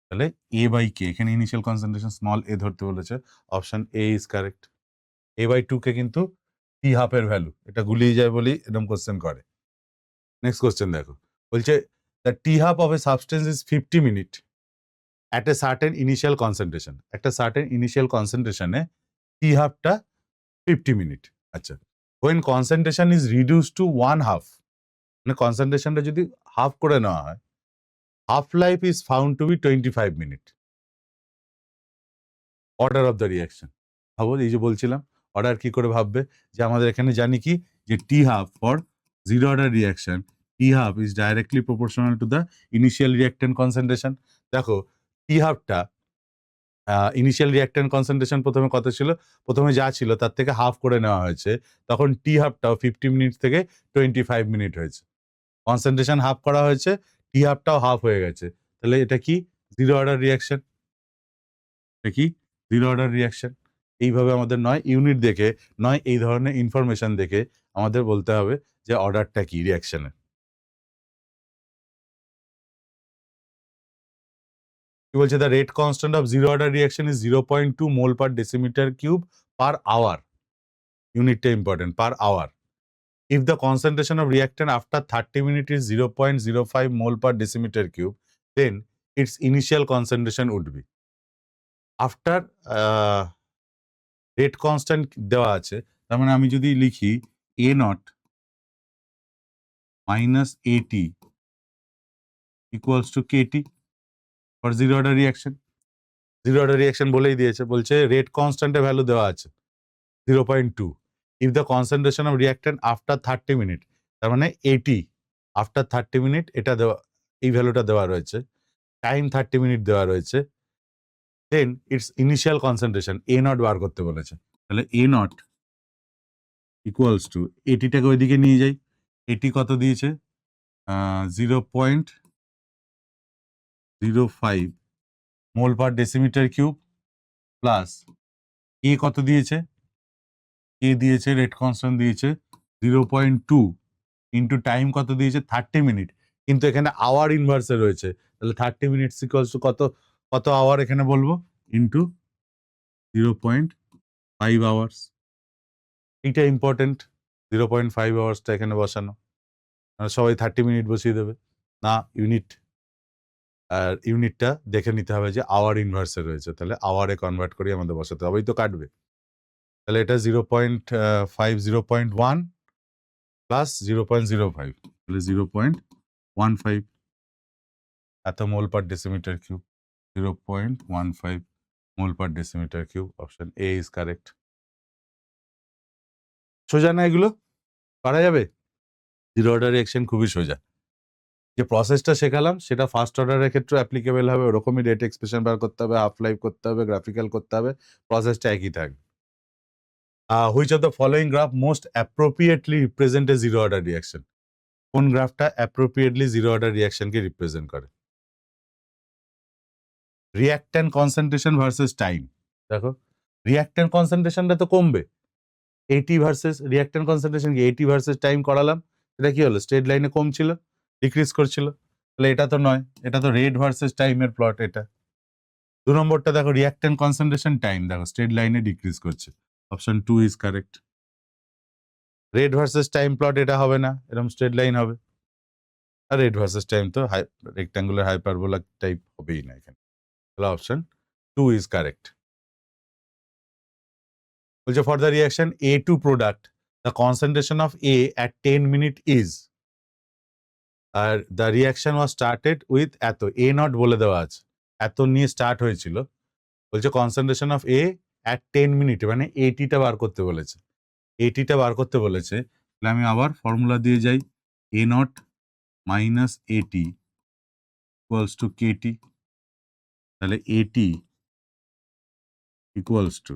তাহলে এ বাই কে, এখানে ইনিশিয়াল কনসেন্ট্রেশন স্মল এ ধরতে বলেছে, option A is correct. A by 2k কিন্তু টি হাফের ভ্যালু, এটা গুলিয়ে যায় বলেই এরকম কোশ্চেন করে। নেক্সট কোশ্চেন দেখো, বলছে the T half of A substance is 50 minute at a certain initial concentration. একটা সার্টেন ইনিশিয়াল কনসেন্ট্রেশনে টি হাফটা 50 মিনিট। আচ্ছা, when concentration is reduced to 1/2, মানে কনসেন্ট্রেশনটা যদি হাফ করে নেওয়া হয়, half life is found to be 25 minute. Order of the reaction. ভাবো, এই যে বলছিলাম অর্ডার কি করে ভাববে, যে আমাদের এখানে জানি কি যে T half for zero order reaction, T half is directly proportional to the initial reactant concentration. দেখো টি হাফটা ইনিশিয়াল রিয়াক্টেন্ট কনসেন্ট্রেশন প্রথমে কত ছিল? প্রথমে যা ছিল তার থেকে হাফ করে নেওয়া হয়েছে, তখন টি হাফটাও 50 মিনিট থেকে 25 মিনিট হয়েছে। কনসেন্ট্রেশন হাফ করা হয়েছে, টি হাফটাও হাফ হয়ে গেছে। তাহলে এটা কি? Zero order reaction. এটা কি? Zero order reaction. এইভাবে আমাদের নয় ইউনিট দেখে, নয় এই ধরনের ইনফরমেশন দেখে আমাদের বলতে হবে যে অর্ডারটা কি রিয়াকশনের। কি বলছে? The rate constant of zero order reaction is 0.2 mole per decimetre cube per hour. ইউনিটটা important, per hour. If the concentration of reactant after 30 minutes is 0.05 mole per decimeter cube, then its initial concentration would be. After rate constant দেওয়া আছে, তার মানে আমি যদি লিখি a naught minus at equals to kt for zero order reaction. Zero order reaction বলেই দিয়েছে, বলছে rate constant এর ভ্যালু দেওয়া আছে 0.2. If the concentration of reactant after 30 minutes, তার মানে 80 after 30 minutes, এটা দেওয়া, এই ভ্যালুটা দেওয়া রয়েছে, টাইম 30 মিনিট দেওয়া রয়েছে, then its initial concentration A naught বার করতে বলেছে। তাহলে এ নট ইকুয়ালস টু, এটিটাকে ওইদিকে নিয়ে যাই, এটি কত দিয়েছে? 0.05 mole per decimetre cube plus A কত দিয়েছে, এ দিয়েছে রেট কনস্ট্যান্ট দিয়েছে 0.2 ইন্টু টাইম কত দিয়েছে 30 মিনিট, কিন্তু এখানে আওয়ার ইনভার্সে রয়েছে, তাহলে 30 মিনিটস ইকুয়ালস টু কত, কত আওয়ার এখানে বলবো, ইন্টু 0.5 আওয়ার্স। এইটা ইম্পর্টেন্ট, 0.5 আওয়ার্সটা এখানে বসানো, সবাই 30 মিনিট বসিয়ে দেবে না, ইউনিট আর ইউনিটটা দেখে নিতে হবে যে আওয়ার ইনভার্সে রয়েছে, তাহলে আওয়ারে কনভার্ট করে আমাদের বসাতে হবে, তো কাটবে, তাহলে এটা 0.5 0.1 প্লাস 0.05, তাহলে 0.15 এত mole per decimetre cube, 0.15 mole per decimetre cube, option A is correct. সোজা না এগুলো, পারা যাবে, জিরো অর্ডার রিঅ্যাকশন খুবই সোজা। যে প্রসেসটা শেখালাম সেটা ফার্স্ট অর্ডারের ক্ষেত্রে অ্যাপ্লিকেবল হবে, ওরকমই রেট এক্সপ্রেশন বার করতে হবে, হাফ লাইফ করতে হবে, গ্রাফিক্যাল করতে হবে, প্রসেসটা একই থাকবে। Which of the following graph most appropriately represent a zero order reaction, কোন গ্রাফটা অ্যাপ্রোপ্রিয়েটলি জিরো অর্ডার রিঅ্যাকশনকে রিপ্রেজেন্ট করে? রিঅ্যাক্ট্যান্ট কনসেন্ট্রেশন ভার্সেস টাইম, দেখো রিঅ্যাক্ট্যান্ট কনসেন্ট্রেশনটা তো কমবে, 80 ভার্সেস রিঅ্যাক্ট্যান্ট কনসেন্ট্রেশন কি 80 ভার্সেস টাইম করালাম, এটা কি হলো স্ট্রেট লাইনে কমছিল, ডিক্রিজ করছিল, তাহলে এটা তো নয়, এটা তো রেট ভার্সেস টাইমের প্লট। এটা 2 নম্বরটা দেখো রিঅ্যাক্ট্যান্ট কনসেন্ট্রেশন টাইম, দেখো স্ট্রেট লাইনে ডিক্রিজ করছে, option 2 is correct. Rate versus time plot এটা হবে না, এরকম স্ট্রেট লাইন হবে, আর রেট ভার্সেস টাইম তো রেক্ট্যাঙ্গুলার হাইপারবোলা টাইপ হবেই না এখানে, তাহলে অপশন 2 ইজ কারেক্ট। বলছে for the reaction A2 product the concentration of A at 10 minute is, are the reaction was started with এত, এ নট বলে দেওয়া আছে, এত নিয়ে স্টার্ট হয়েছিল, বলছে concentration of A at 10 minute, মানে 80টা বার করতে বলেছে, 80টা বার করতে বলেছে, তাহলে আমি আবার ফর্মুলা দিয়ে যাই, A not minus 80 equals to KT, তাহলে AT equals to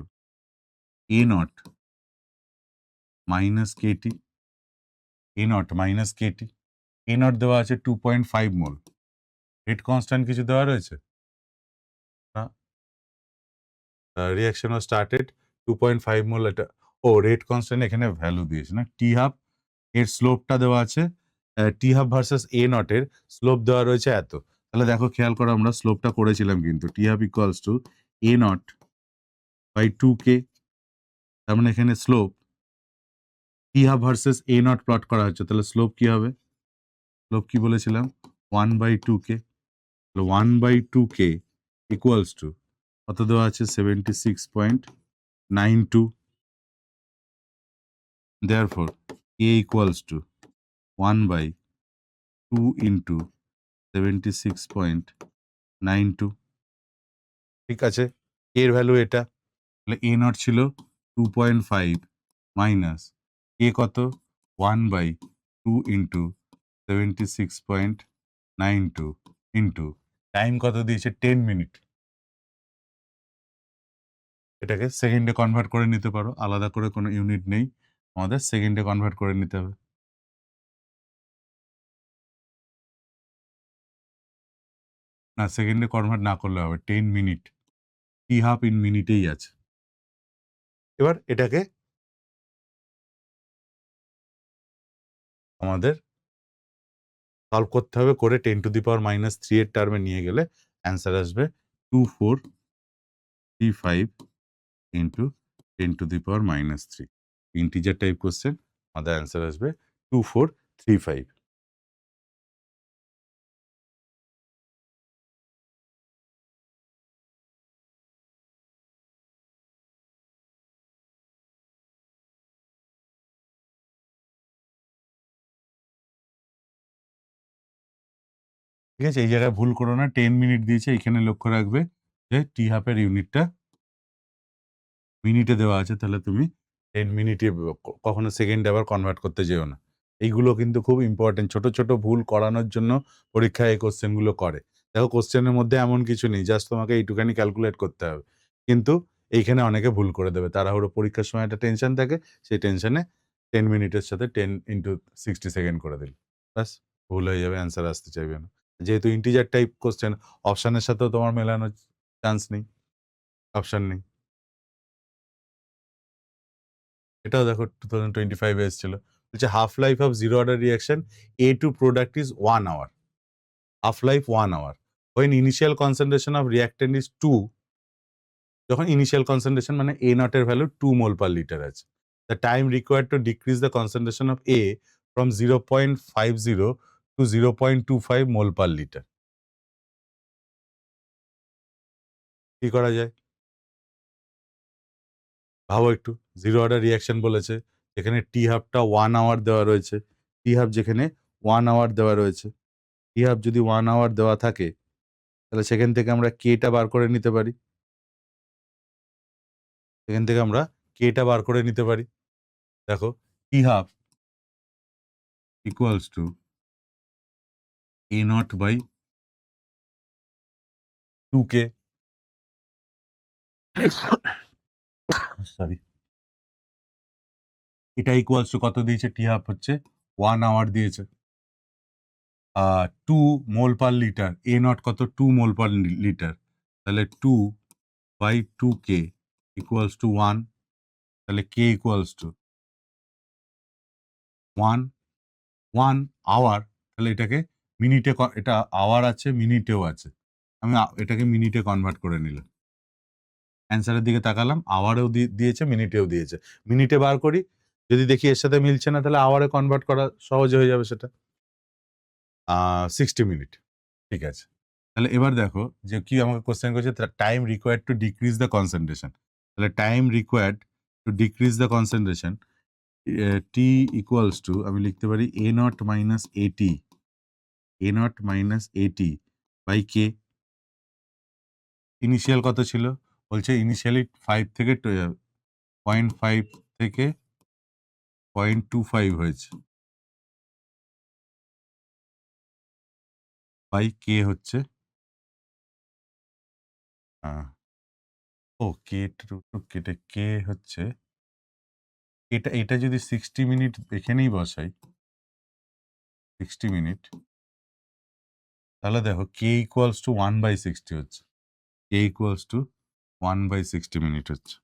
A not minus KT, A not minus KT, A not দেওয়া আছে 2.5 মোল, রেট কনস্ট্যান্ট কিছু দেওয়া রয়েছে না, রিঅ্যাকশন ওয়াজ স্টার্টেড 2.5 মোল, এটা ও রেট কনস্ট্যান্ট এখানে ভ্যালু দিয়েছে না, টি হাফ, এর স্লোপটা দেওয়া আছে, টি হাফ ভার্সেস এ নটের স্লোপ দেওয়া রয়েছে এত, তাহলে দেখো খেয়াল করো আমরা স্লোপটা করেছিলাম কিন্তু, T half equals to A naught by 2K, তার মানে এখানে স্লোপ টি হাফ ভার্সেস এ নট প্লট করা হচ্ছে, তাহলে স্লোপ কি হবে, স্লোপ কি বলেছিলাম 1/2K, 1/2K ইকুয়ালস টু কত দেওয়া আছে 76.92, therefore A equals to 1/2 into 76.92, ঠিক আছে, এর ভ্যালু এটা, তাহলে A নট ছিল 2.5 মাইনাস A কত 1/2 into 76.92 ইন্টু টাইম কত দিয়েছে 10 মিনিট, এটাকে সেকেন্ডে কনভার্ট করে নিতে পারো, আলাদা করে কোনো ইউনিট নেই, আমাদের সেকেন্ডে কনভার্ট করে নিতে হবে, না সেকেন্ডে কনভার্ট না করলে হবে, 10 মিনিট, টি হাফ ইন মিনিটেই আছে। এবার এটাকে আমাদের সলভ করতে হবে, করে 10⁻³ এর টার্মে নিয়ে গেলে অ্যান্সার আসবে 2435 ইন্টু 10⁻³ ইন্টিজার টাইপ কোশ্চেন, আমাদের অ্যান্সার আসবে 2435। ঠিক আছে, এই জায়গায় ভুল করো না, 10 মিনিট দিয়েছে, এখানে লক্ষ্য রাখবে যে টি হাফের ইউনিটটা মিনিটে দেওয়া আছে, তাহলে তুমি 10 মিনিটে কখনো সেকেন্ডে আবার কনভার্ট করতে যেও না, এইগুলো কিন্তু খুব ইম্পর্টেন্ট, ছোট ছোট ভুল করানোর জন্য পরীক্ষায় এই কোশ্চেনগুলো করে। দেখো কোশ্চেনের মধ্যে এমন কিছু নেই, জাস্ট তোমাকে এইটুখানি ক্যালকুলেট করতে হবে, কিন্তু এইখানে অনেকে ভুল করে দেবে, তাড়াহুড়ো পরীক্ষার সময় একটা টেনশন থাকে, সেই টেনশনে 10 মিনিটের সাথে 10 × 60 সেকেন্ড করে দিল, ব্যাস। ভুল হয়ে যাবে, অ্যান্সার আসতে চাইবে না। যেহেতু ইন্টিজার টাইপ কোশ্চেন, অপশনের সাথেও তোমার মেলানোর চান্স নেই, অপশন নেই। এটাও দেখো 2025 এ এসেছিল। বলছে half life of zero order reaction A2 product is 1 hour. Half life 1 hour. When initial concentration of reactant is 2, যখন ইনিশিয়াল কনসেন্ট্রেশন মানে A naught এর ভ্যালু 2 মোল পার লিটার আছে। The time required to decrease the concentration of A from 0.50 to 0.25 mol per liter. কি করা যায়? ভাবো একটু, zero order reaction বলেছে, এখানে টি হাফটা 1 hour দেওয়া রয়েছে, টি হাফ যেখানে 1 hour দেওয়া রয়েছে, টি হাফ যদি 1 hour দেওয়া থাকে, তাহলে সেখান থেকে আমরা কেটা বার করে নিতে পারি। সেখান থেকে আমরা কেটা বার করে নিতে পারি। দেখো, T half equals to A naught by 2K। Sorry, এটা ইকুয়ালস টু কত দিয়েছে? টি হাফ হচ্ছে 1 hour দিয়েছে। 2 মোল পার লিটার, এ নট কত? 2 মোল পার লিটার, তাহলে 2 বাই 2K ইকুয়ালস টু 1, তাহলে K ইকুয়ালস টু 1 আওয়ার। তাহলে এটাকে মিনিটে, এটা আওয়ার আছে, মিনিটেও আছে, আমি এটাকে মিনিটে কনভার্ট করে নিলাম। অ্যান্সারের দিকে তাকালাম, আওয়ারেও দিয়েছে, মিনিটেও দিয়েছে। মিনিটে বার করি, যদি দেখি এর সাথে মিলছে না, তাহলে আওয়ারে কনভার্ট করা সহজ হয়ে যাবে সেটা। 60 মিনিট, ঠিক আছে। তাহলে এবার দেখো যে কি আমাকে কোশ্চেন করেছে, time required to decrease the concentration. তাহলে time required to decrease the concentration, T equals to, আমি লিখতে পারি A naught minus AT, A naught minus AT by K. Initial কত ছিল? বলছে ইনিশিয়ালি 5 থেকে 0.5 থেকে 0.25 হয়েছে, বাই কে হচ্ছে ও কে কেটে কে হচ্ছে, এটা যদি 60 মিনিট এখানেই বসাই, 60 মিনিট, তাহলে দেখো কে ইকুয়ালস টু 1/60 হচ্ছে, কে ইকুয়ালস টু 1/60 মিনিট হচ্ছে,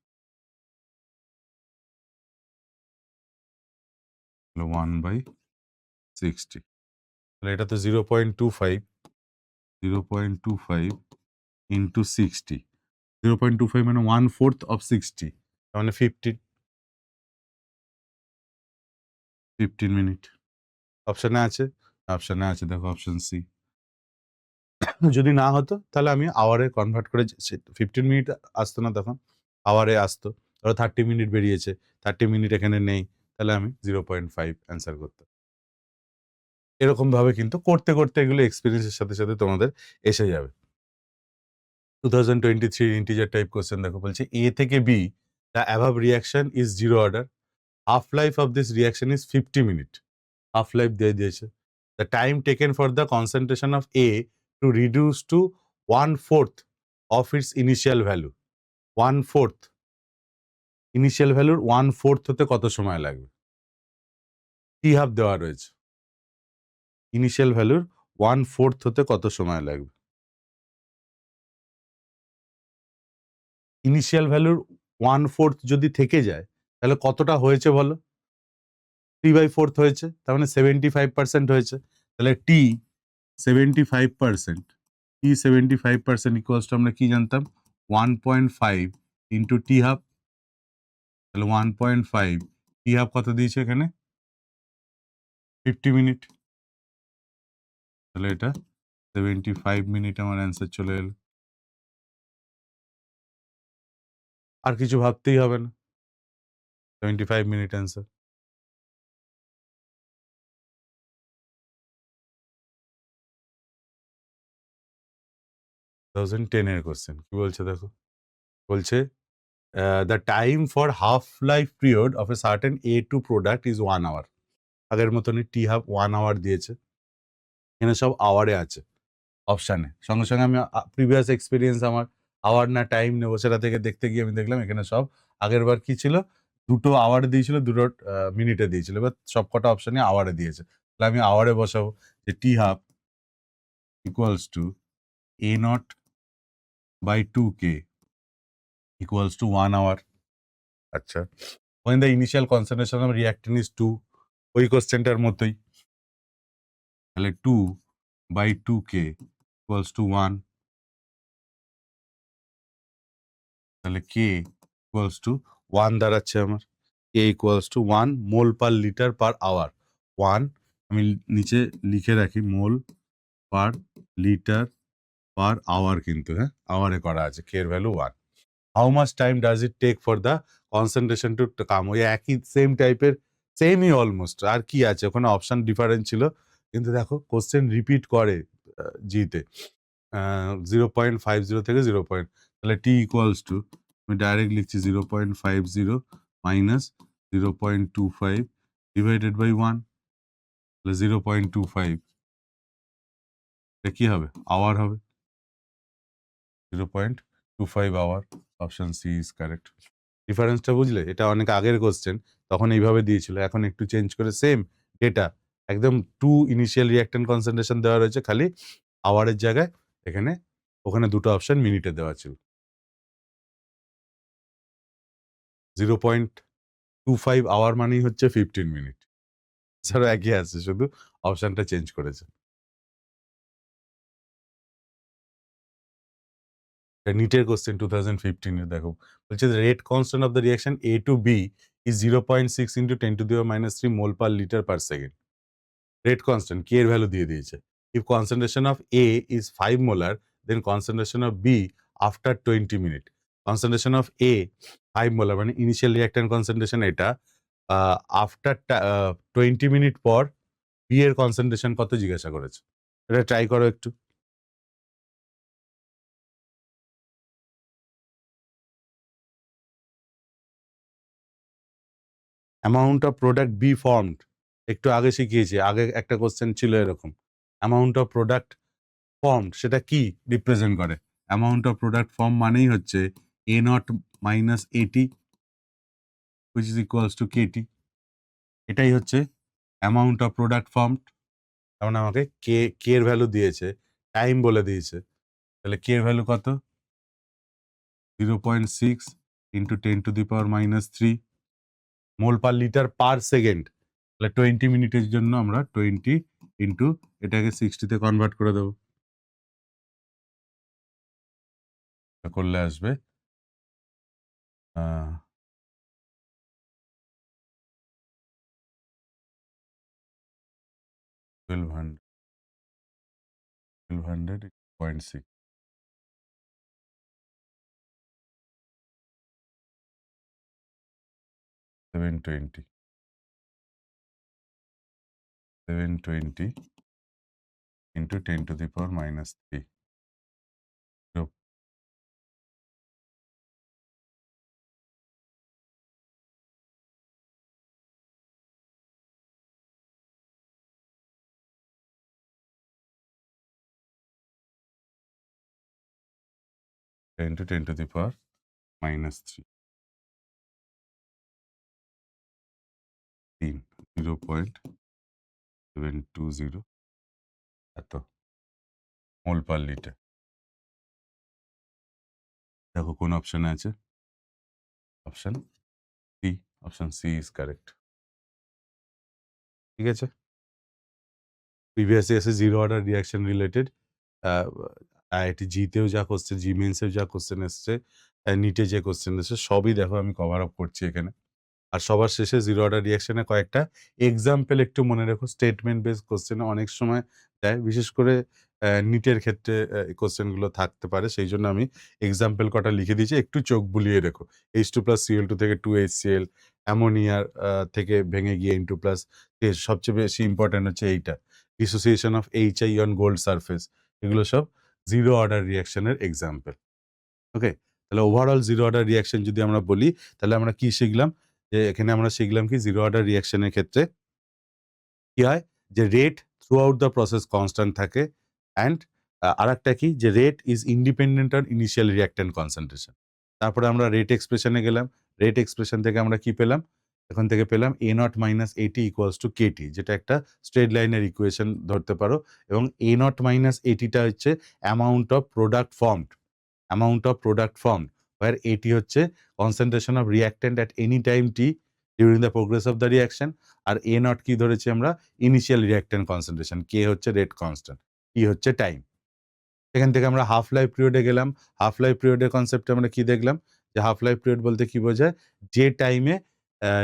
1/60। তাহলে এটা তো 0.25, 0.25 ইন্টু 60, 0.25 মানে 1/4 অফ 60, মানে 15 মিনিট। অপশনে আছে, অপশনে আছে, দেখো অপশন সি। যদি না হতো তাহলে আমি আওয়ারে কনভার্ট করে 15 মিনিট আসতো না, তখন আওয়ারে আসতো। ধরো 30 মিনিট বেরিয়েছে, 30 মিনিট এখানে নেই, তাহলে আমি 0.5 অ্যান্সার করতাম। এরকম ভাবে কিন্তু করতে করতে এগুলো এক্সপিরিয়েন্সের সাথে সাথে তোমাদের এসে যাবে। 2023 ইন্টিজার টাইপ কোশ্চেন দেখো, বলছে এ থেকে B the above reaction is zero order, half life of this reaction is 50 minute. Half life দিয়ে দিয়েছে। The time taken for the concentration of A to reduce to 1/4 of its initial value. 1/4, initial ভ্যালুর 1/4 হতে কত সময় লাগবে? টি half দেওয়া রয়েছে, initial ভ্যালুর 1/4 হতে কত সময় লাগবে? ইনিশিয়াল ভ্যালুর 1/4 যদি থেকে যায়, তাহলে কতটা হয়েছে বলো? 3/4 হয়েছে, তার মানে 75% হয়েছে। তাহলে টি 75%, টি 75% ইকুয়ালস টু আমরা কি জানতাম? 1.5 ইন্টু টি হাফ, তাহলে 1.5, টি হাফ কত দিয়েছে এখানে? 50 মিনিট, তাহলে এটা 75 মিনিট আমার অ্যান্সার চলে এলো। আর কিছু ভাবতেই হবে না, 75 মিনিট অ্যান্সার। 2010 এর কোশ্চেন কি বলছে দেখো, বলছে the time for half life period of a certain A2 product is 1 hour। আগের মতনই টি হাফ 1 hour দিয়েছে, এখানে সব আওয়ারে আছে অপশানে। সঙ্গে সঙ্গে আমি প্রিভিয়াস এক্সপিরিয়েন্স আমার, আওয়ার না টাইম নেবো সেটা থেকে দেখতে গিয়ে আমি দেখলাম এখানে সব আগের বার কি ছিল, 2 আওয়ারে দিয়েছিল, 2 মিনিটে দিয়েছিল, এবার সব কটা অপশানে আওয়ারে দিয়েছে। তাহলে আমি আওয়ারে বসাবো যে T half equals to A naught by 2k equals to 1 hour. আচ্ছা, when the initial concentration of reactant is 2, ওই কোশ্চেনটার মতোই, তাহলে 2 by 2k equals to 1, তাহলে k equals to 1 দাঁড়াচ্ছে আমার, k equals to 1 mole per litre per hour. 1 আমি নিচে লিখে রাখি, মোল পার লিটার পার আওয়ার, কিন্তু হ্যাঁ আওয়ারে করা আছে, k এর value 1। How much time does it take for the concentration to come, ওই একই সেম টাইপের, সেমই অলমোস্ট, আর কি আছে ওখানে, অপশন ডিফারেন্ট ছিল, কিন্তু দেখো কোশ্চেন রিপিট করে জিতে 0.50 থেকে 0. তাহলে টি ইকুয়ালস টু, আমি ডাইরেক্ট লিখছি 0.50 মাইনাস 0.25 ডিভাইডেড বাই 1, তাহলে 0.25, এটা কি হবে, আওয়ার হবে, 0.25 hour. Option C is correct. ডিফারেন্সটা বুঝলে, এটা অনেক আগের কোশ্চেন, তখন এইভাবে দিয়েছিল, এখন একটু চেঞ্জ করে সেম ডেটা, একদম 2 ইনিশিয়াল রিঅ্যাক্ট্যান্ট কনসেন্ট্রেশন দেওয়া রয়েছে, খালি আওয়ারের জায়গায় এখানে, ওখানে দুটো অপশন মিনিটে দেওয়া ছিল। 0.25 আওয়ার মানেই হচ্ছে 15 মিনিট, এছাড়া একই আছে, শুধু অপশনটা চেঞ্জ করেছে। নিটের কোশ্চেন 2015 দেখো, বলছে rate constant of the reaction A to B is 0.6 into 10 to the minus 3 mol per liter per second. Rate constant K এর ভ্যালু দিয়ে দিয়েছে। If concentration of A is 5 molar, then concentration of B after 20 minute. Concentration of A 5 molar মানে initial reactant concentration এটা, after 20 minute পর B এর concentration কত জিজ্ঞাসা করেছে, এটা ট্রাই করো একটু। Amount of product B formed, একটু আগে শিখিয়েছি, আগে একটা কোশ্চেন ছিল এরকম, অ্যামাউন্ট অফ প্রোডাক্ট ফর্মড সেটা কি রিপ্রেজেন্ট করে, অ্যামাউন্ট অফ প্রোডাক্ট ফর্ম মানেই হচ্ছে A naught minus AT which is equals to KT, এটাই হচ্ছে অ্যামাউন্ট অফ প্রোডাক্ট ফর্মড। যেমন আমাকে কে এর ভ্যালু দিয়েছে, টাইম বলে দিয়েছে, তাহলে কে এর ভ্যালু কত, 0.6 into 10 two the power minus 3 mole per litre per second, তাহলে 20 মিনিটের জন্য আমরা 20 ইন্টু এটাকে 60-তে কনভার্ট করে দেবো, করলে আসবে 1200 0.6 720 into 10 to the power minus 3. So, into 10 to the power minus 3. 0.720 এত মোল পার লিটার। দেখো কোন অপশনে আছে, option C, option C is correct. ঠিক আছে, প্রিভিয়াস ইয়ার্সে zero order reaction related IIT জিতেও যা কোশ্চেন, জি মেন্সেও যা কোশ্চেন এসছে, নিটে যে কোশ্চেন এসছে, সবই দেখো আমি কভার আপ করছি এখানে। আর সবার শেষে জিরো অর্ডার রিয়াকশনে কয়েকটা এক্সাম্পল একটু মনে রেখো, স্টেটমেন্ট বেস কোশ্চেনে অনেক সময় দেয়, বিশেষ করে নিটের ক্ষেত্রে এই কোশ্চেনগুলো থাকতে পারে, সেই জন্য আমি এক্সাম্পল কটা লিখে দিয়েছি, একটু চোখ বুলিয়ে রেখো। H2+Cl2 থেকে 2HCl, অ্যামোনিয়ার থেকে ভেঙে গিয়ে N2+, সবচেয়ে বেশি ইম্পর্টেন্ট হচ্ছে এইটা, dissociation of HI on gold surface, এগুলো সব জিরো অর্ডার রিয়াকশনের এক্সাম্পল। ওকে, তাহলে ওভারঅল জিরো অর্ডার রিয়াকশন যদি আমরা বলি, তাহলে আমরা কি শিখলাম, যে এখানে আমরা শিখলাম কি, জিরো অর্ডার রিয়াকশনের ক্ষেত্রে কি হয়, যে rate through out the process constant থাকে, অ্যান্ড আরেকটা কি, যে rate is independent on initial reactant concentration. তারপরে আমরা রেট এক্সপ্রেশনে গেলাম, রেট এক্সপ্রেশন থেকে আমরা কি পেলাম, এখান থেকে পেলাম a not minus at equals two kT, যেটা একটা স্ট্রেট লাইনের ইকুয়েশন ধরতে পারো, এবং a নট মাইনাস atটা হচ্ছে amount of product formed, where at হচ্ছে concentration of reactant at any time t during the progress of the reaction, আর a নট কি ধরেছি আমরা, ইনিশিয়াল রিঅ্যাক্ট্যান্ট কনসেন্ট্রেশন, k হচ্ছে রেট কনস্ট্যান্ট, t হচ্ছে time. এখান থেকে আমরা হাফ লাইফ পিরিয়ডে গেলাম। হাফ লাইফ পিরিয়ডের কনসেপ্টে আমরা কি দেখলাম, যে হাফ লাইফ পিরিয়ড বলতে কি বোঝায়, যে টাইমে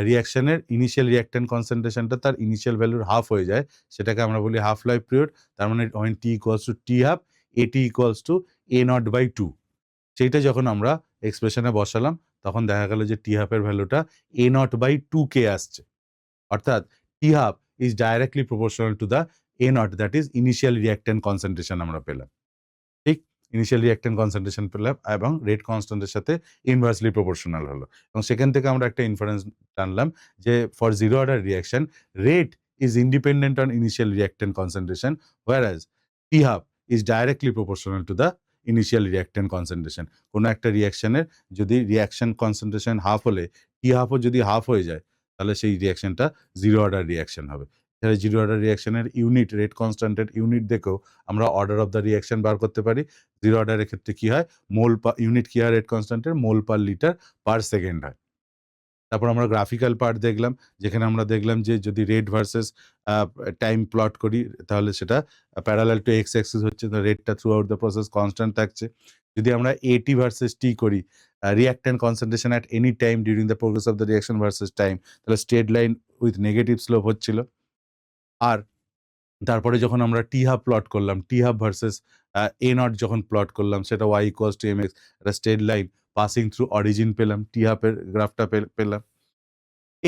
রিঅ্যাকশনের ইনিশিয়াল রিঅ্যাক্ট্যান্ট কনসেন্ট্রেশনটা তার ইনিশিয়াল ভ্যালুর হাফ হয়ে যায়, সেটাকে আমরা বলি হাফ লাইফ পিরিয়ড। তার মানে when t equals to t half, at equals to a naught by 2। সেইটা যখন আমরা এক্সপ্রেশনে বসালাম, তখন দেখা গেল যে টি হাফের ভ্যালুটা a নট বাই 2k আসছে, অর্থাৎ t half is directly proportional to the a naught, that is initial reactant concentration আমরা পেলাম। ঠিক, ইনিশিয়াল রিঅ্যাক্ট্যান্ট কনসেন্ট্রেশন পেলাম এবং রেট কনস্ট্যান্টের সাথে ইনভার্সলি প্রপোর্শনাল হলো, এবং সেখান থেকে আমরা একটা ইনফারেন্স টানলাম যে for zero order reaction rate is independent on initial reactant concentration, whereas T half is directly proportional to the initial reactant concentration. কোনো একটা রিঅ্যাকশনের যদি রিঅ্যাকশন কনসেন্ট্রেশন হাফ হলে টি হাফও যদি হাফ হয়ে যায়, তাহলে সেই রিঅ্যাকশনটা জিরো অর্ডার রিঅ্যাকশন হবে। তাহলে জিরো অর্ডার রিঅ্যাকশনের ইউনিট, রেট কনস্ট্যান্টের ইউনিট দেখেও আমরা অর্ডার অফ দ্য রিঅ্যাকশন বার করতে পারি। জিরো অর্ডারের ক্ষেত্রে কি হয়, মোল ইউনিট কি হয় রেট কনস্ট্যান্টের, মোল পার লিটার পার সেকেন্ড হয়। তারপর আমরা গ্রাফিক্যাল পার্ট দেখলাম, যেখানে আমরা দেখলাম যে যদি রেট ভার্সেস টাইম প্লট করি, তাহলে সেটা প্যারালাল টু এক্স অ্যাক্সিস হচ্ছে, তো রেটটা through out the process constant থাকছে। যদি আমরা এটি ভার্সেস টি করি, reactant concentration at any time during the progress of the reaction versus time, তাহলে straight line with negative slope হচ্ছিল। আর তারপরে যখন আমরা টি হাফ প্লট করলাম, টি হাফ ভার্সেস এ নট যখন প্লট করলাম, সেটা y equals to M x, একটা straight line passing through origin পেলাম, টি হাফের গ্রাফটা পেলাম।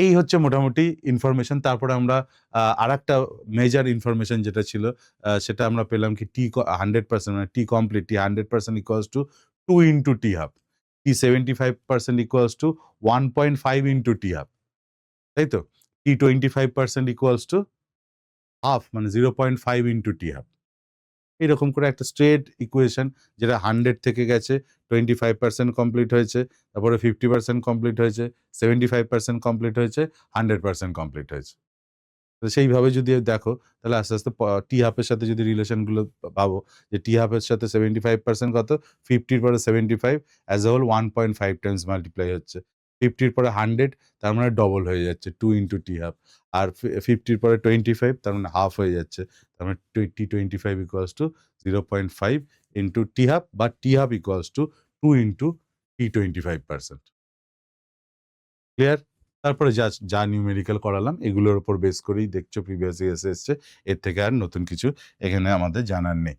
এই হচ্ছে মোটামুটি ইনফরমেশন। তারপরে আমরা আরেকটা মেজর ইনফরমেশন যেটা ছিল, সেটা আমরা পেলাম কি টি 100%, মানে টি complete, t 100% equals to 2 into T half, t 75% equals to 1.5 into T half, তাই তো? টি 25% ইকুয়ালস টু হাফ, মানে 0.5 ইন্টু টি হাফ। এরকম করে একটা স্ট্রেট ইকুয়েশন, যেটা 100 থেকে গেছে, 25% কমপ্লিট হয়েছে, তারপরে 50% কমপ্লিট হয়েছে, 75% কমপ্লিট হয়েছে, 100% কমপ্লিট হয়েছে। তো সেইভাবে যদি দেখো, তাহলে আস্তে আস্তে টি হাফের সাথে যদি রিলেশনগুলো পাবো, যে টি হাফের সাথে 75% কত, 50 পরে 75 as a whole 1.5 times multiply হচ্ছে, 50 পরে 100, তার মানে ডবল হয়ে যাচ্ছে 2 ইন্টু টি হাফ, আর 50 পরে 25, তার মানে হাফ হয়ে যাচ্ছে, তার মানে t 25 equals to 0.5 into T half, বা t half equals to 2 into t 25%। Clear? তারপরে যা নিউমেরিক্যাল করালাম, এগুলোর উপর বেস করেই দেখছো প্রিভিয়াস ইয়ার্সে এসছে, এর থেকে আর নতুন কিছু এখানে আমাদের জানার নেই।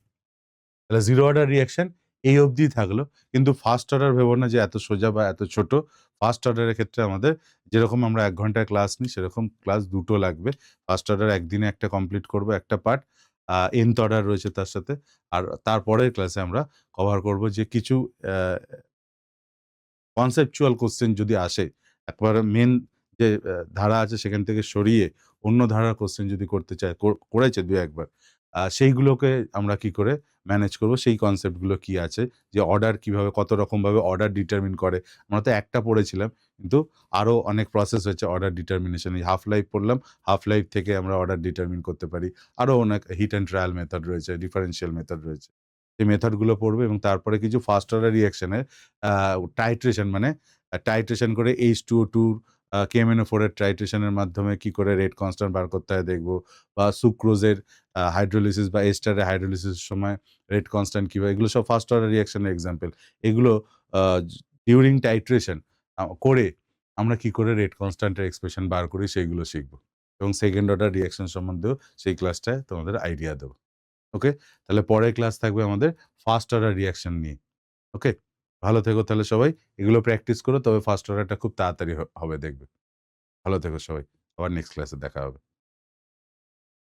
তাহলে জিরো অর্ডার রিঅ্যাকশন এই অবধিই থাকলো, কিন্তু ফার্স্ট অর্ডার ভেবো না যে এত সোজা বা এত ছোট। ফার্স্ট অর্ডারের ক্ষেত্রে আমাদের যেরকম আমরা 1 ঘন্টার ক্লাস নিই, সেরকম ক্লাস 2টো লাগবে। ফার্স্ট অর্ডার একদিনে একটা কমপ্লিট করবো, একটা পার্ট, nth অর্ডার রয়েছে তার সাথে। আর তারপরের ক্লাসে আমরা কভার করব যে কিছু কনসেপচুয়াল কোশ্চেন যদি আসে, একবারে মেন যে ধারা আছে সেখান থেকে সরিয়ে অন্য ধারার কোশ্চেন যদি করতে চায়, করেছে ২-১ বার, সেইগুলোকে আমরা কি করে ম্যানেজ করব, সেই কনসেপ্টগুলো কি আছে, যে অর্ডার কিভাবে, কত রকমভাবে অর্ডার ডিটারমিন করে। আমরা তো একটা পড়েছিলাম, কিন্তু আরো অনেক প্রসেস হয়েছে অর্ডার ডিটারমিনেশন। এই হাফ লাইফ পড়লাম, হাফ লাইফ থেকে আমরা অর্ডার ডিটারমিন করতে পারি। আরো অনেক হিট অ্যান্ড ট্রায়াল মেথড রয়েছে, ডিফারেনশিয়াল মেথড রয়েছে। এই মেথডগুলো পড়বে, এবং তারপরে কিছু ফার্স্ট অর্ডার রিঅ্যাকশনের টাইট্রেশন, মানে টাইট্রেশন করে H2O2 KMnO4 এর টাইট্রেশনের মাধ্যমে কি করে রেট কনস্ট্যান্ট বার করতে হয় দেখবো, বা সুক্রোজের হাইড্রোলিসিস বা এস্টারের হাইড্রোলিসিসের সময় রেট কনস্ট্যান্ট কিভাবে, এগুলো সব ফার্স্ট অর্ডার রিঅ্যাকশনের এক্সাম্পল। এগুলো ডিউরিং টাইট্রেশন করে আমরা কি করে রেট কনস্ট্যান্টের এক্সপ্রেশন বার করি, সেইগুলো শিখবো, এবং সেকেন্ড অর্ডার রিঅ্যাকশন সম্বন্ধেও সেই ক্লাসটায় তোমাদের আইডিয়া দেবো। ওকে? তাহলে পরের ক্লাস থাকবে আমাদের ফার্স্ট অর্ডার রিঅ্যাকশন নিয়ে। ওকে? ভালো থেকো তাহলে সবাই। এগুলো প্র্যাকটিস করো, তবে ফার্স্ট অর্ডারটা খুব তাড়াতাড়ি হবে দেখবে। ভালো থেকো সবাই। আবার নেক্সট ক্লাসে দেখা হবে।